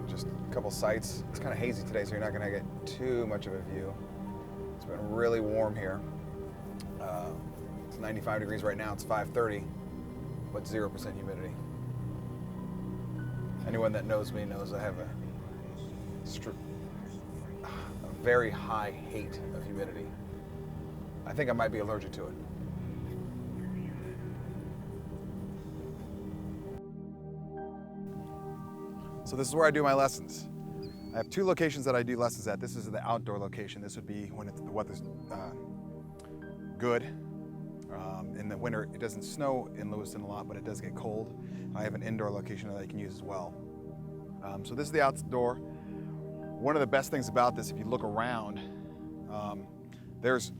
Just a couple sights. It's kind of hazy today, so you're not going to get too much of a view. It's been really warm here. It's 95 degrees right now. It's 5:30, but 0% humidity. Anyone that knows me knows I have a very high hate of humidity. I think I might be allergic to it. So this is where I do my lessons. I have 2 locations that I do lessons at. This is the outdoor location. This would be when the weather's good. In the winter, it doesn't snow in Lewiston a lot, but it does get cold. I have an indoor location that I can use as well. So this is the outdoor. One of the best things about this, if you look around, there's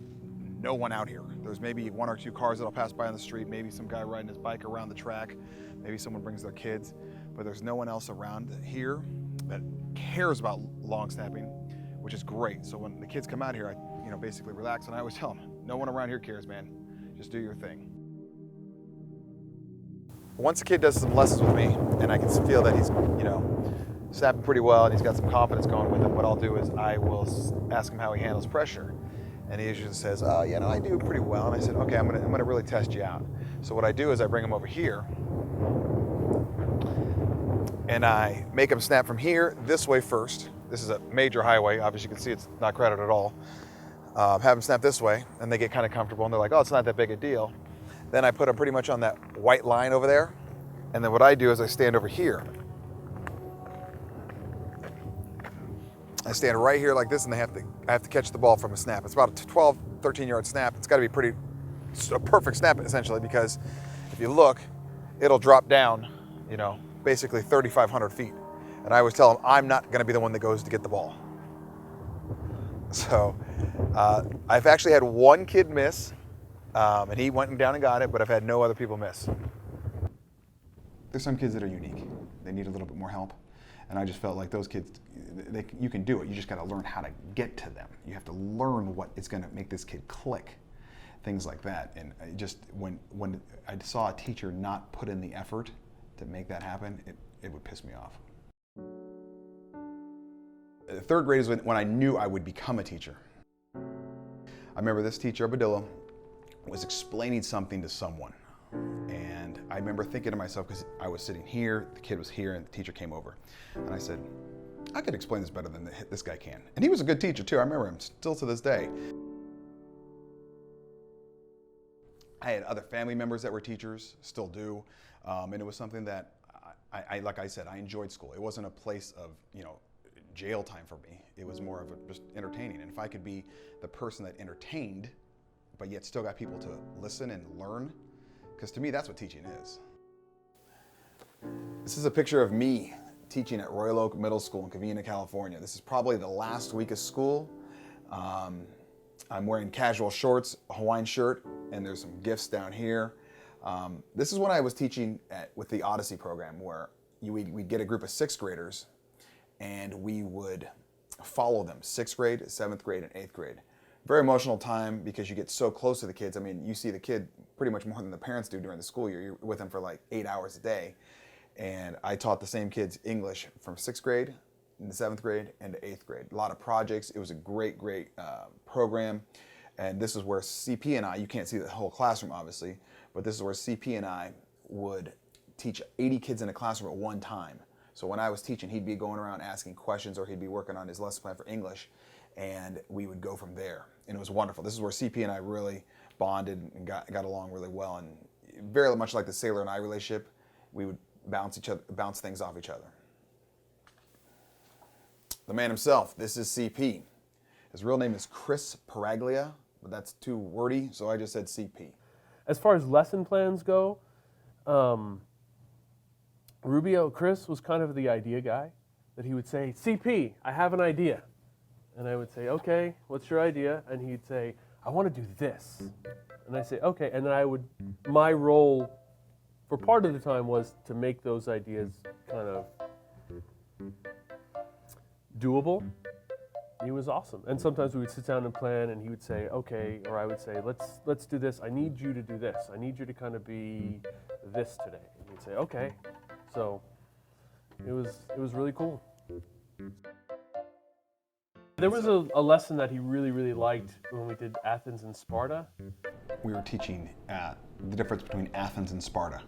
no one out here. There's maybe 1 or 2 cars that'll pass by on the street, maybe some guy riding his bike around the track, maybe someone brings their kids, but there's no one else around here that cares about long snapping, which is great. So when the kids come out here, I basically relax, and I always tell them, no one around here cares, man. Just do your thing. Once a kid does some lessons with me, and I can feel that he's, snapping pretty well, and he's got some confidence going with him, what I'll do is I will ask him how he handles pressure. And he usually says, oh, I do pretty well. And I said, okay, I'm gonna really test you out. So what I do is I bring him over here, and I make him snap from here this way first. This is a major highway. Obviously, you can see it's not crowded at all. Have them snap this way, and they get kind of comfortable, and they're like, oh, it's not that big a deal. Then I put them pretty much on that white line over there, and then what I do is I stand over here. I stand right here like this, and I have to catch the ball from a snap. It's about a 12, 13-yard snap. It's got to be a perfect snap, essentially, because if you look, it'll drop down, basically 3,500 feet. And I always tell them, I'm not going to be the one that goes to get the ball. So I've actually had one kid miss, and he went down and got it, but I've had no other people miss. There's some kids that are unique. They need a little bit more help. And I just felt like those kids, you can do it. You just got to learn how to get to them. You have to learn what is going to make this kid click, things like that. And when I saw a teacher not put in the effort to make that happen, it would piss me off. Third grade is when I knew I would become a teacher. I remember this teacher, Gatdula, was explaining something to someone. And I remember thinking to myself, because I was sitting here, the kid was here, and the teacher came over. And I said, I could explain this better than this guy can. And he was a good teacher too. I remember him still to this day. I had other family members that were teachers, still do. And it was something that like I said, I enjoyed school. It wasn't a place of, jail time for me. It was more of just entertaining. And if I could be the person that entertained, but yet still got people to listen and learn, because to me, that's what teaching is. This is a picture of me teaching at Royal Oak Middle School in Covina, California. This is probably the last week of school. I'm wearing casual shorts, a Hawaiian shirt, and there's some gifts down here. This is when I was teaching with the Odyssey program, where we'd get a group of 6th graders, and we would follow them, 6th grade, 7th grade, and 8th grade. Very emotional time because you get so close to the kids. I mean, you see the kid pretty much more than the parents do during the school year. You're with them for like 8 hours a day. And I taught the same kids English from 6th grade, in the 7th grade, and to 8th grade. A lot of projects. It was a great program. And this is where CP and I, you can't see the whole classroom obviously, but this is where CP and I would teach 80 kids in a classroom at one time. So when I was teaching, he'd be going around asking questions, or he'd be working on his lesson plan for English, and we would go from there. And it was wonderful. This is where CP and I really bonded and got along really well. And very much like the Sailor and I relationship, we would bounce things off each other. The man himself, this is CP. His real name is Chris Paraglia, but that's too wordy, so I just said CP. As far as lesson plans go, Chris was kind of the idea guy, that he would say, CP, I have an idea. And I would say, okay, what's your idea? And he'd say, I want to do this. And I'd say, okay. And then my role for part of the time was to make those ideas kind of doable. He was awesome. And sometimes we would sit down and plan, and he would say, okay, or I would say, let's do this. I need you to do this. I need you to kind of be this today. And he'd say, okay. So it was really cool. There was a lesson that he really, really liked when we did Athens and Sparta. We were teaching the difference between Athens and Sparta.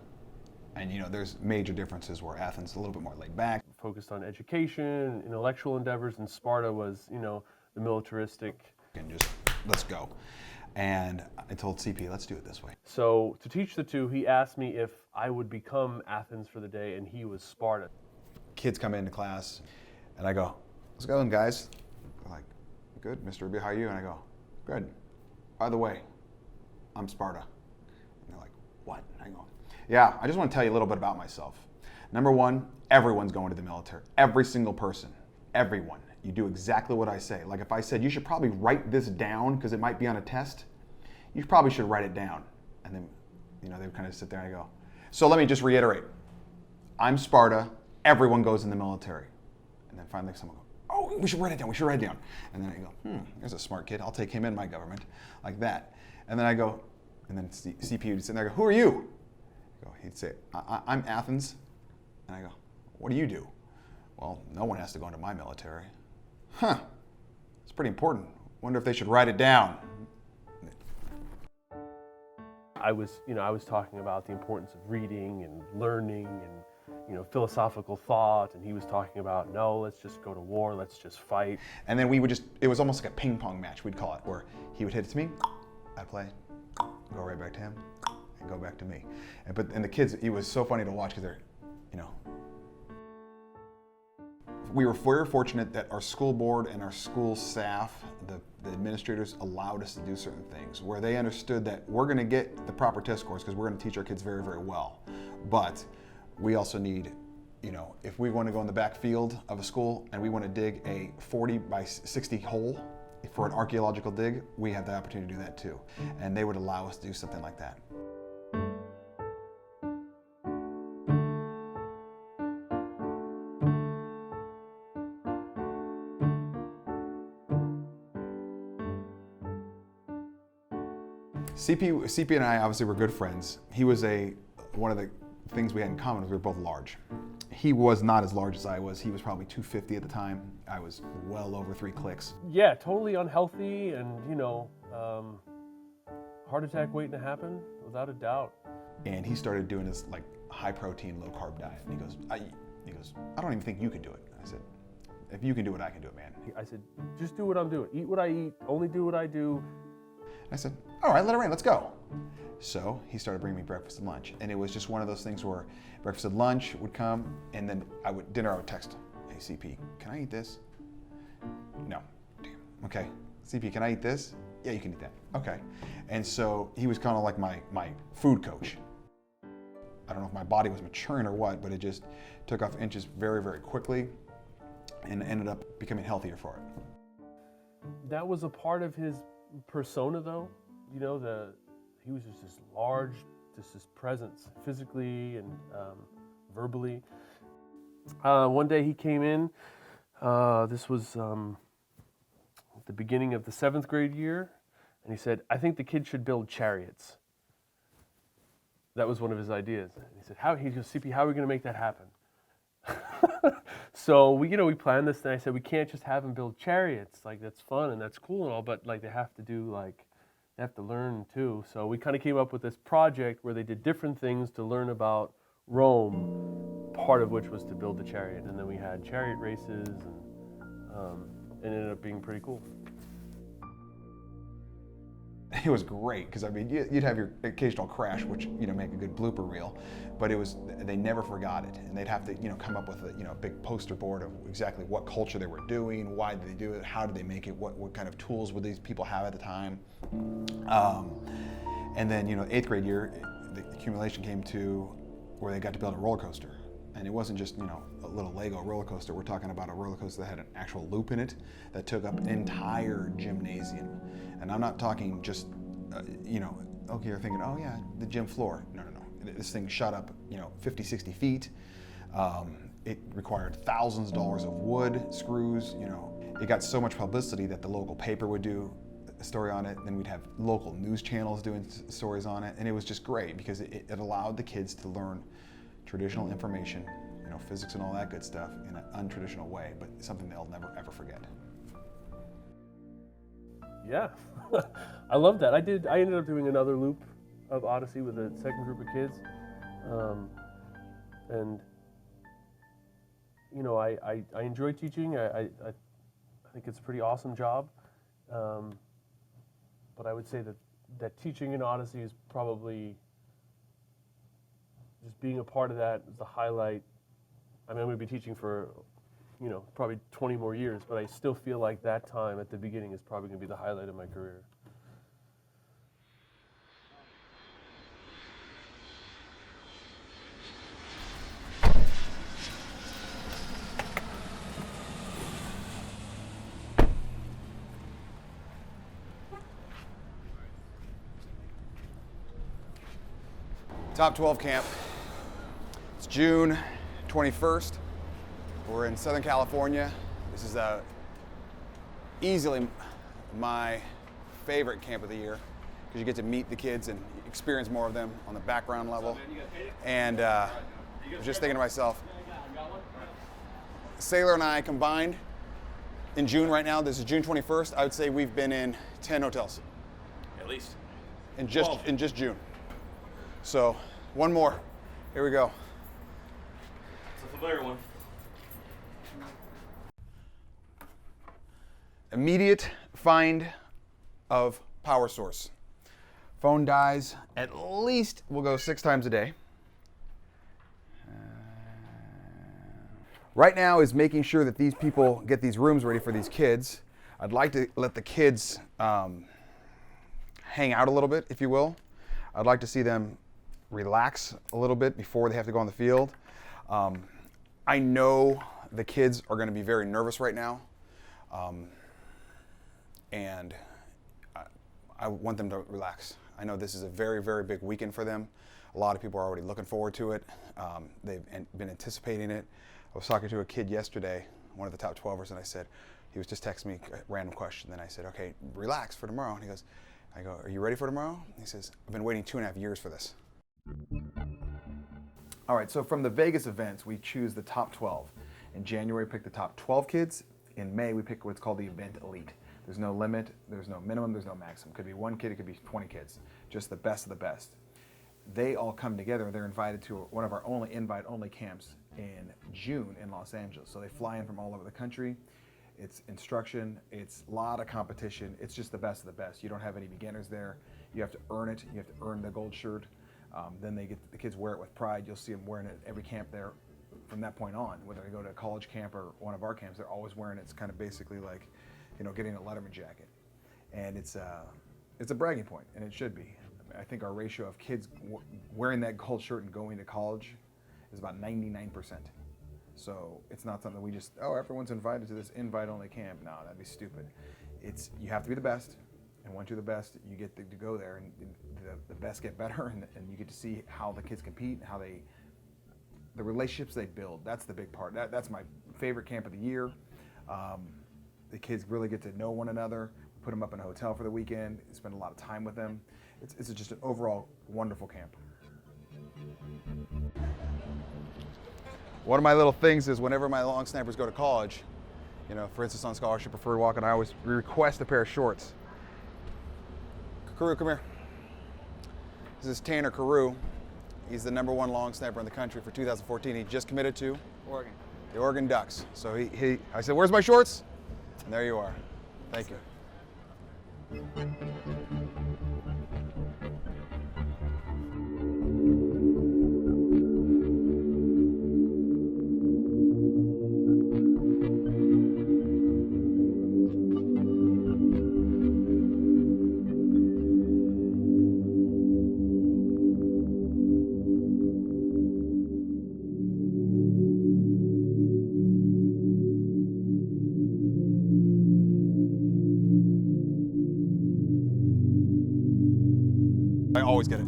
And there's major differences where Athens is a little bit more laid back. Focused on education, intellectual endeavors, and Sparta was, the militaristic. And just, let's go. And I told CP, let's do it this way. So to teach the two, he asked me if I would become Athens for the day, and he was Sparta. Kids come into class, and I go, let's go, guys. They're like, good, Mr. Rubio, how are you? And I go, good. By the way, I'm Sparta. And they're like, what? And I go, yeah, I just want to tell you a little bit about myself. Number one, everyone's going to the military. Every single person, everyone. You do exactly what I say. Like if I said, you should probably write this down because it might be on a test, you probably should write it down. And then, they would kind of sit there and I go, so let me just reiterate. I'm Sparta, everyone goes in the military. And then finally someone goes, oh, we should write it down. And then I go, there's a smart kid, I'll take him in my government, like that. And then I go, and then CP would sit there and I go, who are you? He'd say, I'm Athens. And I go, what do you do? Well, no one has to go into my military. Huh, it's pretty important. Wonder if they should write it down. I was talking about the importance of reading and learning and, philosophical thought, and he was talking about, no, let's just go to war, let's just fight. And then it was almost like a ping pong match, we'd call it, where he would hit it to me, I'd play, go right back to him, and go back to me. And the kids, it was so funny to watch because they're, we were very fortunate that our school board and our school staff, the administrators allowed us to do certain things where they understood that we're going to get the proper test scores because we're going to teach our kids very, very well. But we also need, if we want to go in the back field of a school and we want to dig a 40 by 60 hole for an archaeological dig, we have the opportunity to do that too. And they would allow us to do something like that. CP and I obviously were good friends. He was one of the things we had in common was we were both large. He was not as large as I was. He was probably 250 at the time. I was well over 3 clicks. Yeah, totally unhealthy and, heart attack waiting to happen, without a doubt. And he started doing this like high protein, low carb diet. And he goes, I don't even think you can do it. I said, if you can do it, I can do it, man. I said, just do what I'm doing. Eat what I eat, only do what I do. I said, all right, let it rain, let's go. So he started bringing me breakfast and lunch. And it was just one of those things where breakfast and lunch would come, and then dinner I would text, hey CP, can I eat this? No. Damn. Okay. CP, can I eat this? Yeah, you can eat that. Okay. And so he was kind of like my food coach. I don't know if my body was maturing or what, but it just took off inches very, very quickly and ended up becoming healthier for it. That was a part of his persona though, he was just this large, just this presence, physically and verbally. One day he came in, this was at the beginning of the 7th grade year, and he said, I think the kids should build chariots. That was one of his ideas. And he said, he goes, CP, how are we gonna make that happen? So we planned this, and I said, we can't just have them build chariots. Like, that's fun and that's cool and all, but like they have to learn too. So we kind of came up with this project where they did different things to learn about Rome, part of which was to build the chariot. And then we had chariot races, and it ended up being pretty cool. It was great because you'd have your occasional crash, which make a good blooper reel, but they never forgot it, and they'd have to come up with a big poster board of exactly what culture they were doing, why did they do it, how did they make it, what kind of tools would these people have at the time, and then 8th grade year, the accumulation came to where they got to build a roller coaster. And it wasn't just, a little Lego roller coaster. We're talking about a roller coaster that had an actual loop in it that took up an entire gymnasium. And I'm not talking just, okay, you're thinking, oh yeah, the gym floor. No. This thing shot up, 50, 60 feet. It required thousands of dollars of wood, screws, It got so much publicity that the local paper would do a story on it. Then we'd have local news channels doing stories on it. And it was just great because it allowed the kids to learn traditional information, physics and all that good stuff in an untraditional way, but something they'll never ever forget. Yeah, I love that. I ended up doing another loop of Odyssey with a second group of kids, and I enjoy teaching. I think it's a pretty awesome job, but I would say that teaching in Odyssey is probably just being a part of that is the highlight. I'm going to be teaching for, probably 20 more years, but I still feel like that time at the beginning is probably going to be the highlight of my career. Top 12 camp. It's June 21st. We're in Southern California. This is easily my favorite camp of the year because you get to meet the kids and experience more of them on the background level. And I was just thinking to myself, Sailor and I combined in June right now, this is June 21st, I would say we've been in 10 hotels. At least. In just June. So, one more. Here we go. It's a familiar one. Immediate find of power source. Phone dies at least, we'll go 6 times a day. Right now is making sure that these people get these rooms ready for these kids. I'd like to let the kids hang out a little bit, if you will. I'd like to see them relax a little bit before they have to go on the field. I know the kids are going to be very nervous right now. And I want them to relax. I know this is a very, very big weekend for them. A lot of people are already looking forward to it. They've been anticipating it. I was talking to a kid yesterday, one of the top 12ers, and I said, he was just texting me a random question. Then I said, okay, relax for tomorrow. And he goes, I go, are you ready for tomorrow? He says, I've been waiting 2.5 years for this. All right, so from the Vegas events, we choose the top 12. In January, we pick the top 12 kids. In May, we pick what's called the event elite. There's no limit, there's no minimum, there's no maximum. It could be 1 kid, it could be 20 kids. Just the best of the best. They all come together. They're invited to one of our only invite-only camps in June in Los Angeles. So they fly in from all over the country. It's instruction, it's a lot of competition. It's just the best of the best. You don't have any beginners there. You have to earn it. You have to earn the gold shirt. Then the kids wear it with pride. You'll see them wearing it at every camp there from that point on. Whether they go to a college camp or one of our camps, they're always wearing it. It's kind of basically like, you know, getting a Letterman jacket. And it's a bragging point, and it should be. I think our ratio of kids wearing that gold shirt and going to college is about 99%. So it's not something we just, oh, everyone's invited to this invite-only camp. No, that'd be stupid. It's, you have to be the best, and once you're the best, you get to go there, and the best get better, and you get to see how the kids compete, how the relationships they build. That's the big part. That's my favorite camp of the year. The kids really get to know one another, put them up in a hotel for the weekend, spend a lot of time with them. It's just an overall wonderful camp. One of my little things is whenever my long snappers go to college, you know, for instance on scholarship, preferred walk-on, I always request a pair of shorts. Carew, come here. This is Tanner Carew. He's the #1 long snapper in the country for 2014. He just committed to Oregon. The Oregon Ducks. So I said, where's my shorts? And there you are. Thank you. I always get it.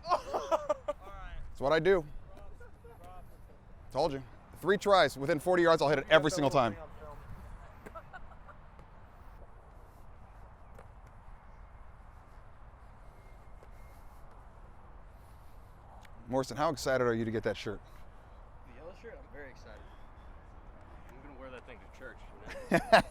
That's what I do. Told you. 3 tries. Within 40 yards, I'll hit it every single time. Morrison, how excited are you to get that shirt? The yellow shirt? I'm very excited. I'm going to wear that thing to church. You know?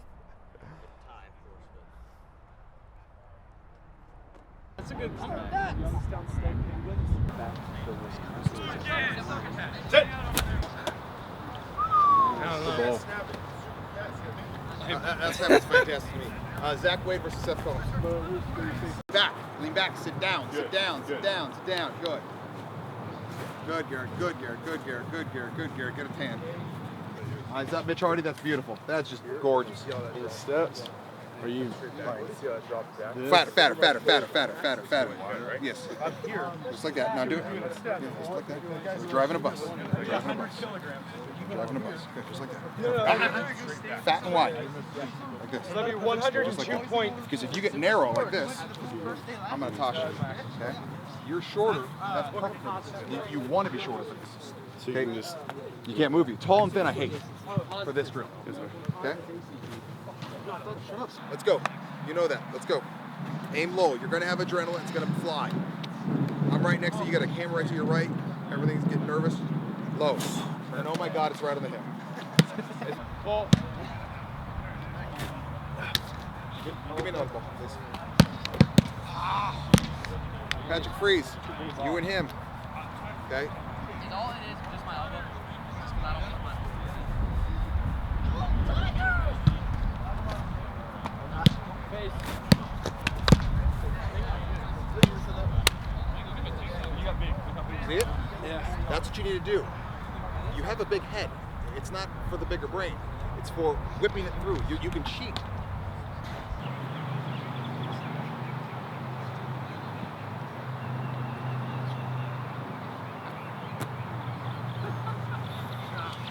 That's a good comeback. Youngstown State Penguins back to Wisconsin. Sit! That snap was fantastic to me. Zach Wade versus Seth Combs. Back, lean back, sit down, sit down, sit down, sit down. Good. Good, Garrett. Good, Garrett. Good, Garrett. Good, Garrett. Good, Garrett. Get a tan. Is that Mitch already? That's beautiful. That's just gorgeous. The steps. Are you fatter. Yes. Just like that. Now do it. Yeah, just like that. You're driving a bus. Driving a bus. Okay, just like that. Fat and wide. Like this. So that'd be 102 point. Because if you get narrow like this, I'm going to toss you. Okay? You're shorter. That's perfect. You want to be shorter for this. So you can just... You can't move you. Tall and thin, I hate for this drill. Okay? Let's go. You know that. Let's go. Aim low. You're going to have adrenaline. It's going to fly. I'm right next to you. You got a camera right to your right. Everything's getting nervous. Low. And oh my God, it's right on the hip. Ball. Give me another ball, please. Patrick, freeze. You and him. Okay? All it is just my elbow. See it? Yeah. That's what you need to do. You have a big head. It's not for the bigger brain. It's for whipping it through. You can cheat.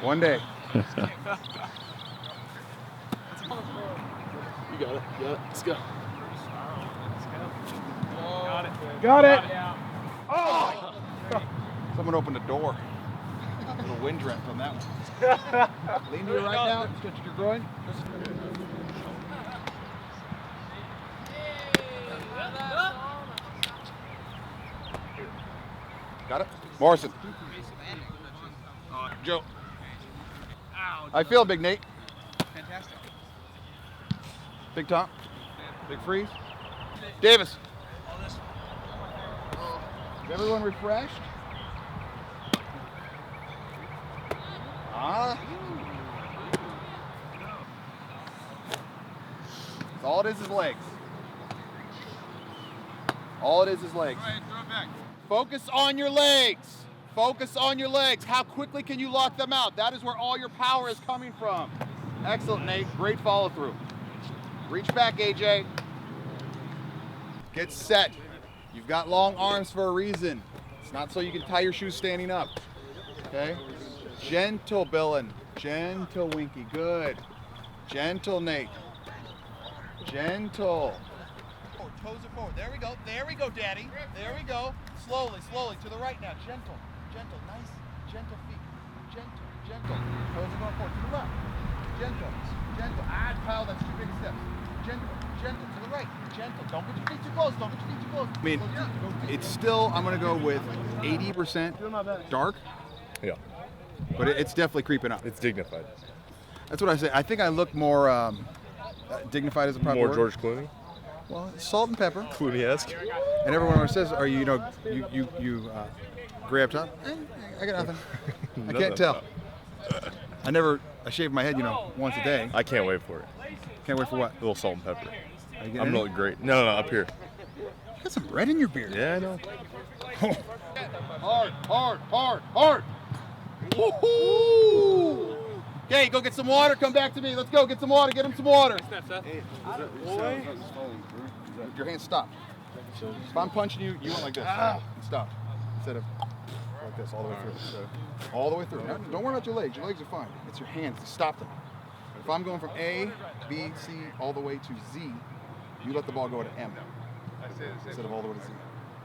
One day. You got it. Let's go. Got it. Oh! Someone opened the door. A little wind drift on that one. Lean to your right now. Stretch your groin. Got it? Morrison. Joe. I feel Big Nate. Fantastic. Big Tom. Big Freeze. Davis. Is everyone refreshed? All it is legs. All it is legs. All right, throw it back. Focus on your legs. Focus on your legs. How quickly can you lock them out? That is where all your power is coming from. Excellent, Nate. Great follow through. Reach back, AJ. Get set. You've got long arms for a reason. It's not so you can tie your shoes standing up. Okay? Gentle, Billin. Gentle, Winky. Good. Gentle, Nate. Gentle. Toes are forward. There we go. There we go, Daddy. There we go. Slowly, slowly. To the right now. Gentle. Gentle. Nice. Gentle feet. Gentle. Gentle. Toes are going forward. To the left. Gentle. Gentle. Kyle, that's 2 big steps. Gentle. Gentle. To the right. Gentle. Don't put your feet too close. Don't put your feet too close. I mean, it's still, I'm going to go with 80% dark. Yeah. But it's definitely creeping up. It's dignified. That's what I say. I think I look more dignified as a proper More word. George Clooney? Well, salt and pepper. Clooney-esque. And everyone always says, "Are you, gray up top?" I got nothing. I can't tell. I shave my head, once a day. I can't wait for it. Can't wait for what? A little salt and pepper. Are you getting I'm any? really great. No, up here. You got some bread in your beard. Yeah, I know. Hard, hard, hard, hard. Woo-hoo! Okay, go get some water. Come back to me. Let's go get some water. Get him some water. Your hands stop. If I'm punching you, you went like this. Stop. Instead of like this all the way through. All the way through. Now, don't worry about your legs. Your legs are fine. It's your hands. Stop them. If I'm going from A, B, C, all the way to Z, you let the ball go to M. Instead of all the way to Z.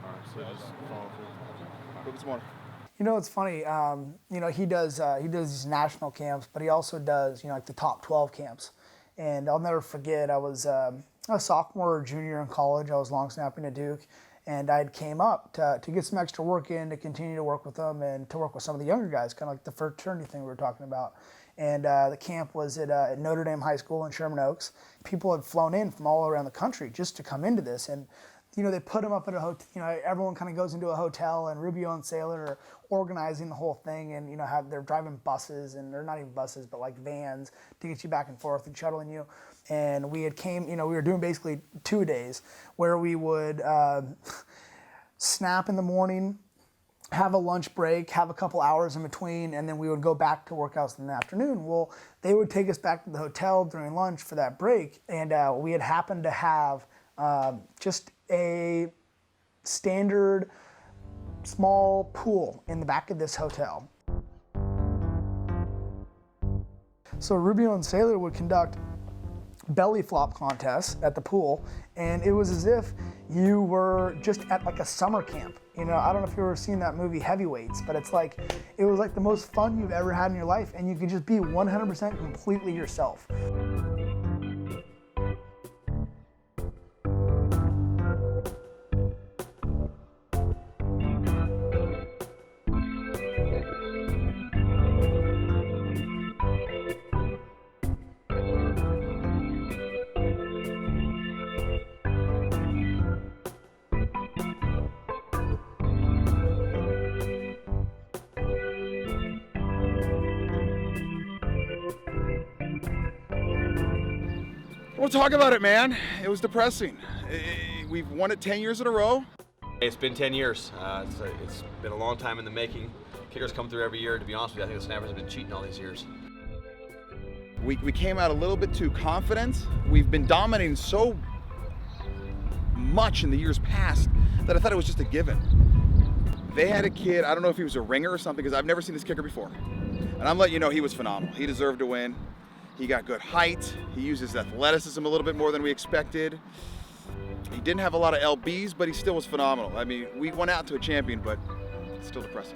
All right, so just follow through. Go get some water. It's funny. He does these national camps, but he also does like the top 12 camps. And I'll never forget. I was a sophomore or junior in college. I was long snapping at Duke, and I came up to get some extra work in to continue to work with them and to work with some of the younger guys, kind of like the fraternity thing we were talking about. And the camp was at Notre Dame High School in Sherman Oaks. People had flown in from all around the country just to come into this, and they put them up at a hotel. Everyone kind of goes into a hotel, and Rubio and Saylor are organizing the whole thing, and they're driving buses, and they're not even buses, but like vans to get you back and forth and shuttling you. And we were doing basically 2 days where we would snap in the morning, have a lunch break, have a couple hours in between, and then we would go back to workouts in the afternoon. Well, they would take us back to the hotel during lunch for that break, and we had happened to have just a standard small pool in the back of this hotel. So Rubio and Sailor would conduct belly flop contests at the pool, and it was as if you were just at like a summer camp. You know, I don't know if you've ever seen that movie Heavyweights, but it's like, it was like the most fun you've ever had in your life, and you could just be 100% completely yourself. We'll talk about it, man. It was depressing. We've won it 10 years in a row. It's been 10 years. It's been a long time in the making. Kickers come through every year. To be honest with you, I think the Snappers have been cheating all these years. We came out a little bit too confident. We've been dominating so much in the years past that I thought it was just a given. They had a kid, I don't know if he was a ringer or something, because I've never seen this kicker before. And I'm letting you know he was phenomenal. He deserved to win. He got good height. He used his athleticism a little bit more than we expected. He didn't have a lot of LBs, but he still was phenomenal. I mean, we went out to a champion, but it's still depressing.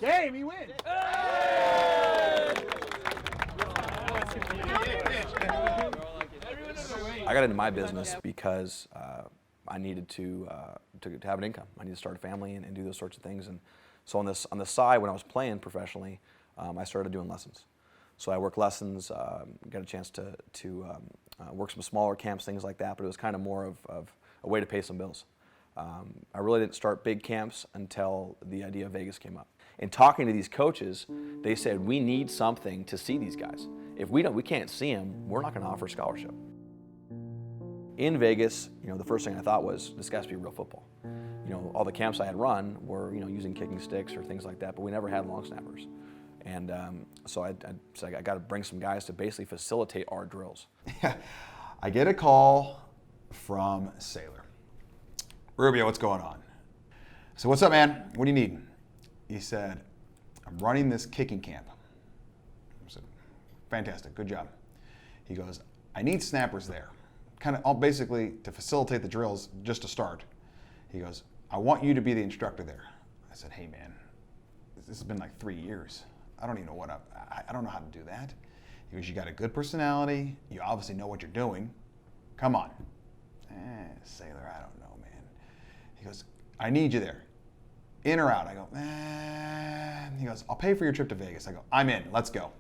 Game, he wins. I got into my business because I needed to have an income. I needed to start a family and do those sorts of things. And so on the side, when I was playing professionally, I started doing lessons. So I worked lessons, got a chance to work some smaller camps, things like that. But it was kind of more of a way to pay some bills. I really didn't start big camps until the idea of Vegas came up. And talking to these coaches, they said, we need something to see these guys. If we can't see them, we're not going to offer a scholarship. In Vegas, the first thing I thought was, this has to be real football. All the camps I had run were, using kicking sticks or things like that, but we never had long snappers. And so I said, I got to bring some guys to basically facilitate our drills. I get a call from Sailor. Rubio, what's going on? I said, what's up, man? What do you need? He said, I'm running this kicking camp. I said, fantastic, good job. He goes, I need snappers there. Kind of all basically to facilitate the drills, just to start. He goes, I want you to be the instructor there. I said, hey man, this has been like 3 years. I don't even know what I don't know how to do that. He goes, you got a good personality. You obviously know what you're doing. Come on. Sailor, I don't know, man. He goes, I need you there. In or out? I go, He goes, I'll pay for your trip to Vegas. I go, I'm in, let's go.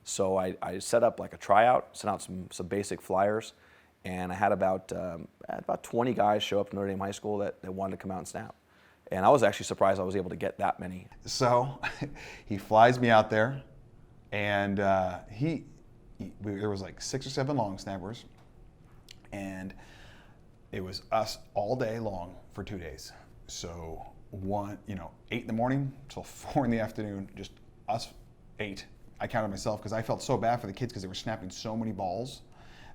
So I set up like a tryout, sent out some basic flyers, and I had about 20 guys show up to Notre Dame High School that wanted to come out and snap. And I was actually surprised I was able to get that many. So he flies me out there, and there was like 6 or 7 long snappers, and it was us all day long for 2 days. So 8 in the morning till 4 in the afternoon, just us 8. I counted myself because I felt so bad for the kids because they were snapping so many balls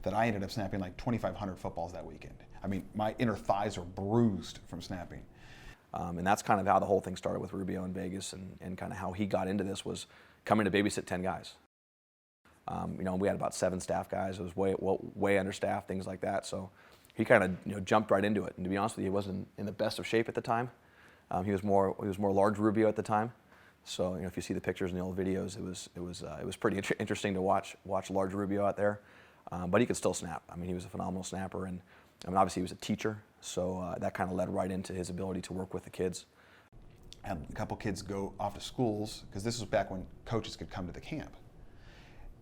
that I ended up snapping like 2,500 footballs that weekend. I mean, my inner thighs are bruised from snapping. And that's kind of how the whole thing started with Rubio in Vegas, and kind of how he got into this was coming to babysit 10 guys. We had about 7 staff guys. It was way understaffed, things like that. So he kind of jumped right into it. And to be honest with you, he wasn't in the best of shape at the time. He was more large Rubio at the time. So if you see the pictures and the old videos, it was pretty interesting to watch large Rubio out there. But he could still snap. I mean, he was a phenomenal snapper, and obviously he was a teacher. So that kind of led right into his ability to work with the kids. And a couple kids go off to schools, because this was back when coaches could come to the camp.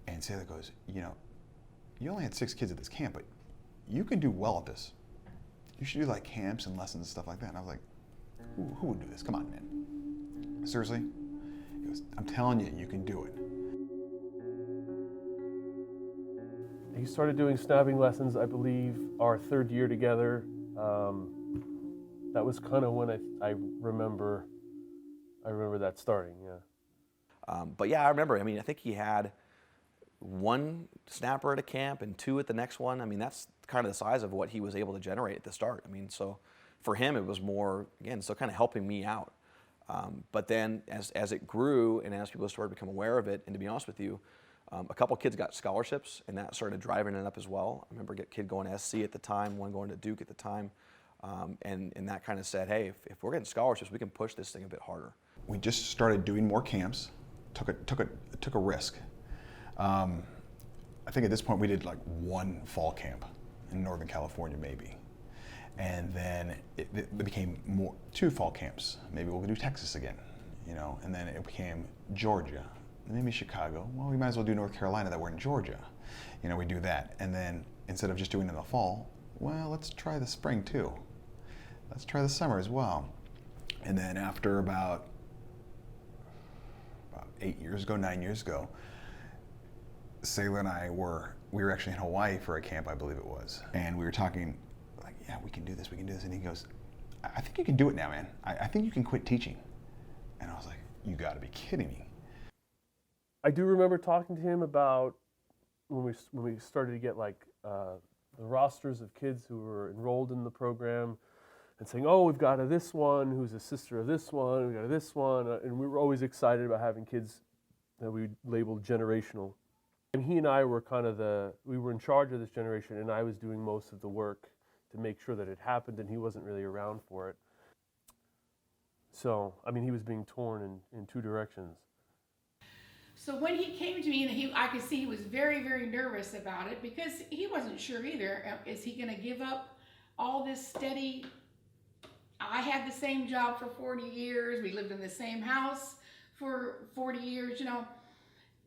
And Sailor goes, you only had 6 kids at this camp, but you can do well at this. You should do like camps and lessons and stuff like that. And I was like, who would do this? Come on, man. Seriously? He goes, I'm telling you, you can do it. He started doing snapping lessons, I believe, our 3rd year together. That was kind of when I remember that starting, yeah. But yeah, I remember. I mean, I think he had 1 snapper at a camp and 2 at the next one. I mean, that's kind of the size of what he was able to generate at the start. I mean, so for him, it was more, again, still kind of helping me out. But then as it grew and as people started to become aware of it, and to be honest with you, a couple kids got scholarships, and that started driving it up as well. I remember a kid going to SC at the time, one going to Duke at the time, and that kind of said, hey, if we're getting scholarships, we can push this thing a bit harder. We just started doing more camps, took a risk. I think at this point we did like 1 fall camp in Northern California maybe. And then it became 2 fall camps. Maybe we'll do Texas again, and then it became Georgia. Maybe Chicago. Well, we might as well do North Carolina that we're in Georgia. We do that. And then instead of just doing it in the fall, well, let's try the spring too. Let's try the summer as well. And then after about 9 years ago, Sailor and I we were actually in Hawaii for a camp, I believe it was. And we were talking like, yeah, we can do this. And he goes, I think you can do it now, man. I think you can quit teaching. And I was like, you gotta be kidding me. I do remember talking to him about when we started to get like the rosters of kids who were enrolled in the program, and saying, oh, we've got this one who's a sister of this one, we've got this one, and we were always excited about having kids that we labeled generational. And he and I were we were in charge of this generation, and I was doing most of the work to make sure that it happened, and he wasn't really around for it. So, I mean, he was being torn in 2 directions. So when he came to me, and I could see he was very, very nervous about it, because he wasn't sure either. Is he going to give up all this steady? I had the same job for 40 years. We lived in the same house for 40 years.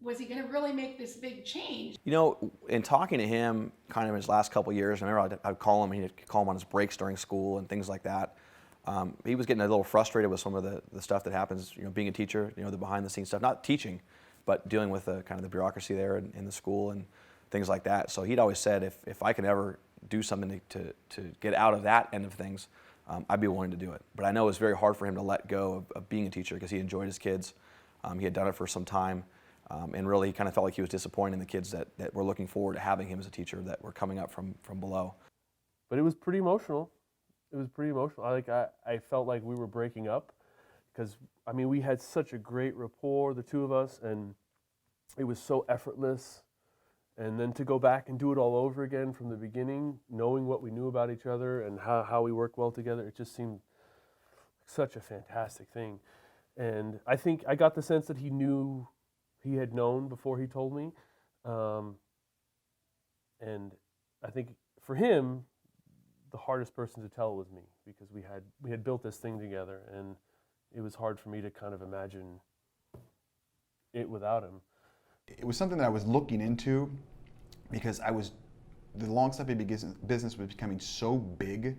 Was he going to really make this big change? In talking to him kind of in his last couple of years, I remember I'd call him, he'd call him on his breaks during school and things like that. He was getting a little frustrated with some of the stuff that happens, being a teacher, the behind the scenes stuff, not teaching, but dealing with kind of the bureaucracy there in the school and things like that. So he'd always said, if I could ever do something to get out of that end of things, I'd be willing to do it. But I know it was very hard for him to let go of being a teacher, because he enjoyed his kids. He had done it for some time. And really, he kind of felt like he was disappointed in the kids that were looking forward to having him as a teacher, that were coming up from below. But it was pretty emotional. I felt like we were breaking up, because, I mean, we had such a great rapport, the 2 of us, and it was so effortless. And then to go back and do it all over again from the beginning, knowing what we knew about each other and how we work well together, it just seemed such a fantastic thing. And I think I got the sense that he had known before he told me. And I think for him, the hardest person to tell was me, because we had built this thing together, and it was hard for me to kind of imagine it without him. It was something that I was looking into because the long snapping business was becoming so big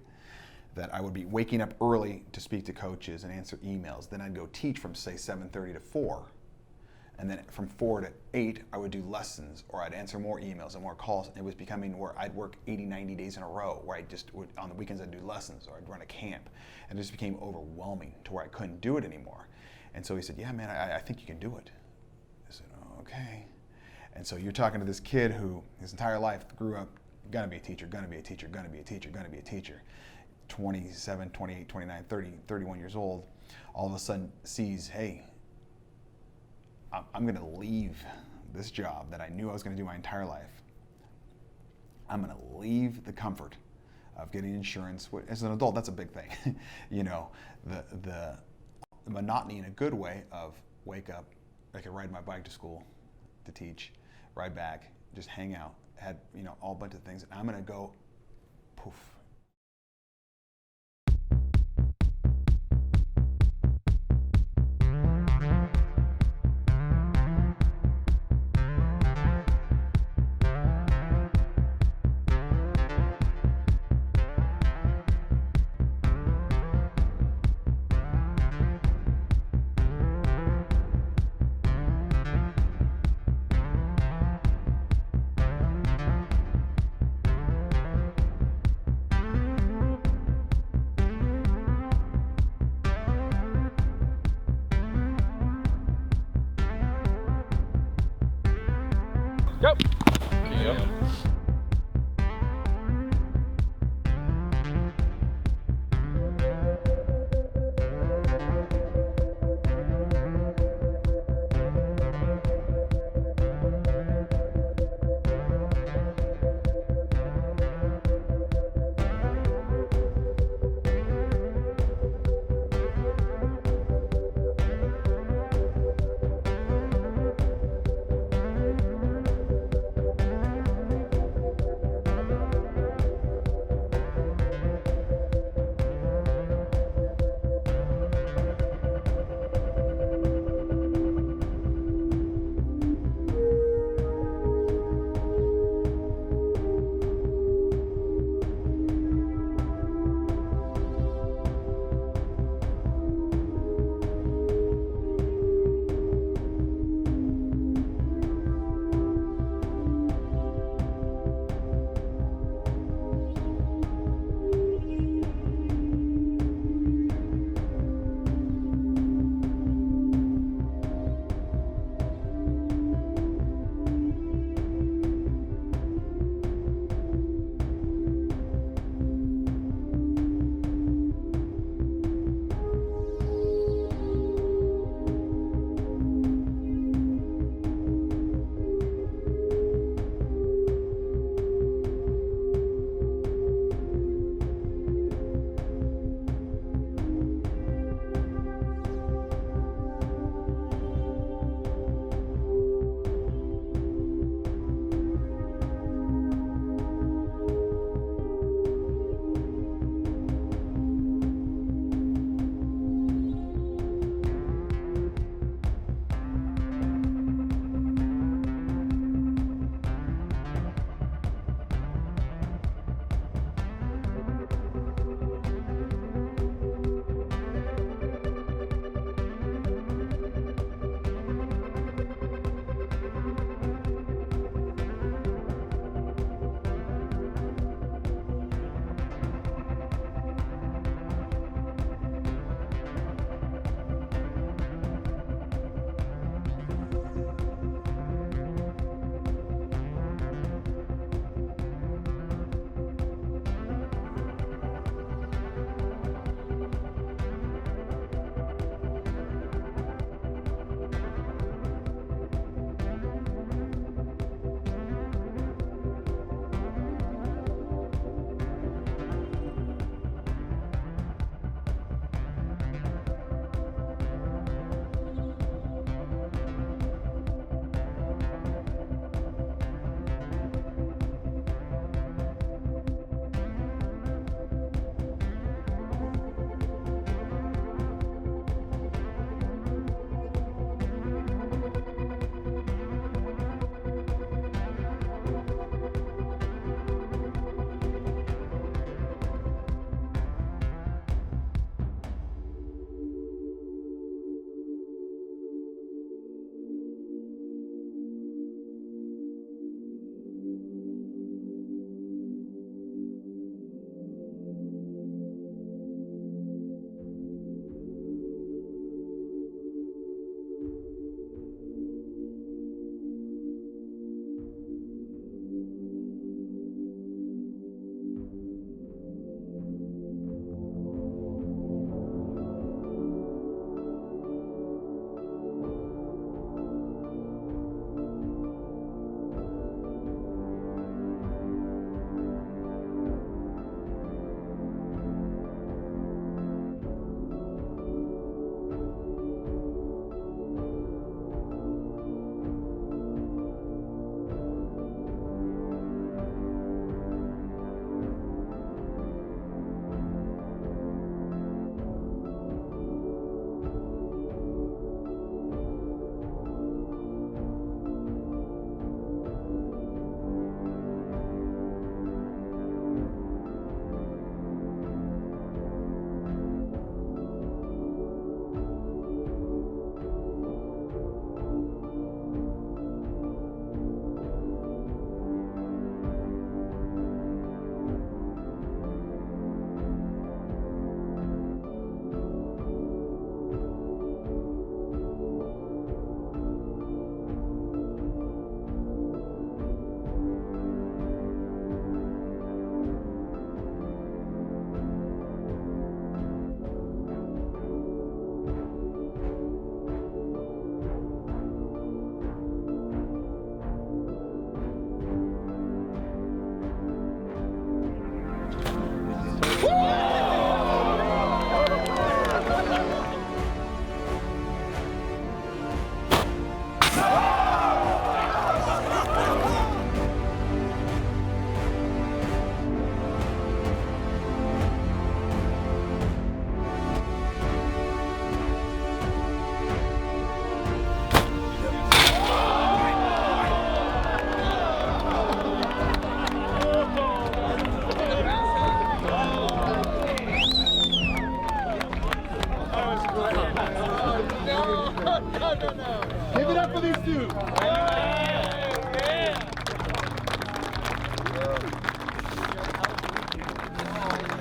that I would be waking up early to speak to coaches and answer emails. Then I'd go teach from, say, 7:30 to 4. And then from 4 to 8, I would do lessons, or I'd answer more emails and more calls. It was becoming where I'd work 80, 90 days in a row, where I just would, on the weekends I'd do lessons, or I'd run a camp. And it just became overwhelming to where I couldn't do it anymore. And so he said, yeah, man, I think you can do it. I said, oh, okay. And so you're talking to this kid who his entire life grew up, gonna be a teacher, gonna be a teacher, gonna be a teacher, gonna be a teacher. 27, 28, 29, 30, 31 years old, all of a sudden sees, hey, I'm gonna leave this job that I knew I was gonna do my entire life. I'm gonna leave the comfort of getting insurance. As an adult, that's a big thing. You know, the monotony in a good way of wake up, I could ride my bike to school to teach, ride back, just hang out, had, you know, all a bunch of things. And I'm gonna go poof. Go. Yep.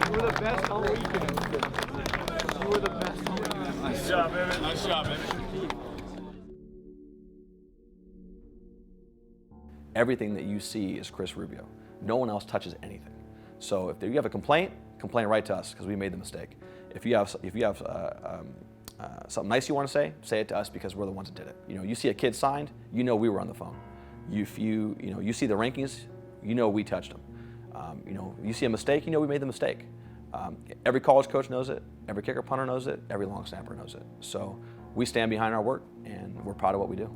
You were the best all weekend. You were the best all weekend. Nice job, baby. Nice job, baby. Everything that you see is Chris Rubio. No one else touches anything. So if you have a complaint, complain right to us because we made the mistake. If you have something nice you want to say it to us because we're the ones that did it. You know, you see a kid signed, you know we were on the phone. If you see the rankings, you know we touched them. You see a mistake, you know we made the mistake. Every college coach knows it, every kicker punter knows it, every long snapper knows it. So we stand behind our work and we're proud of what we do.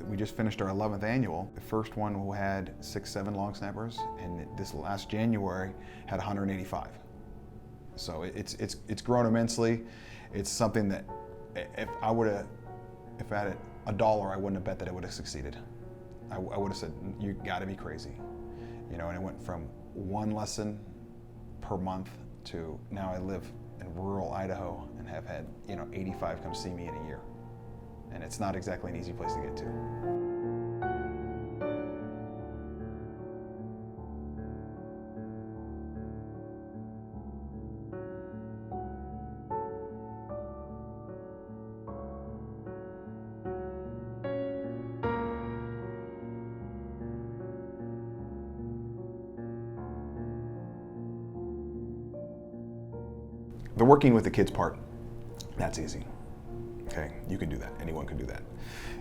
We just finished our 11th annual. The first one we had 6-7 long snappers, and this last January had 185. So it's grown immensely. It's something that if I had $1, I wouldn't have bet that it would have succeeded. I would have said, you gotta be crazy. And it went from 1 lesson per month to now I live in rural Idaho and have had 85 come see me in a year. And it's not exactly an easy place to get to. The working with the kids part, that's easy. Okay, you can do that. Anyone can do that.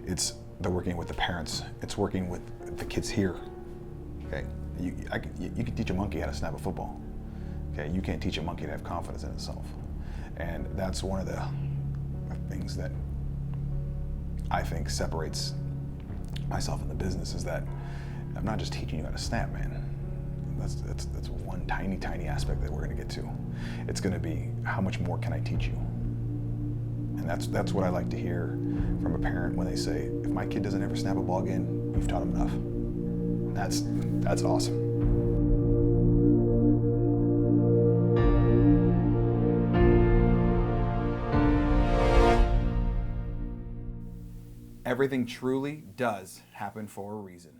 It's the working with the parents. It's working with the kids here. Okay, you can teach a monkey how to snap a football. Okay, you can't teach a monkey to have confidence in itself. And that's one of the things that I think separates myself in the business is that I'm not just teaching you how to snap, man. That's one tiny aspect that we're going to get to. It's going to be how much more can I teach you? And that's what I like to hear from a parent when they say, if my kid doesn't ever snap a ball again, you've taught him enough. That's awesome. Everything truly does happen for a reason.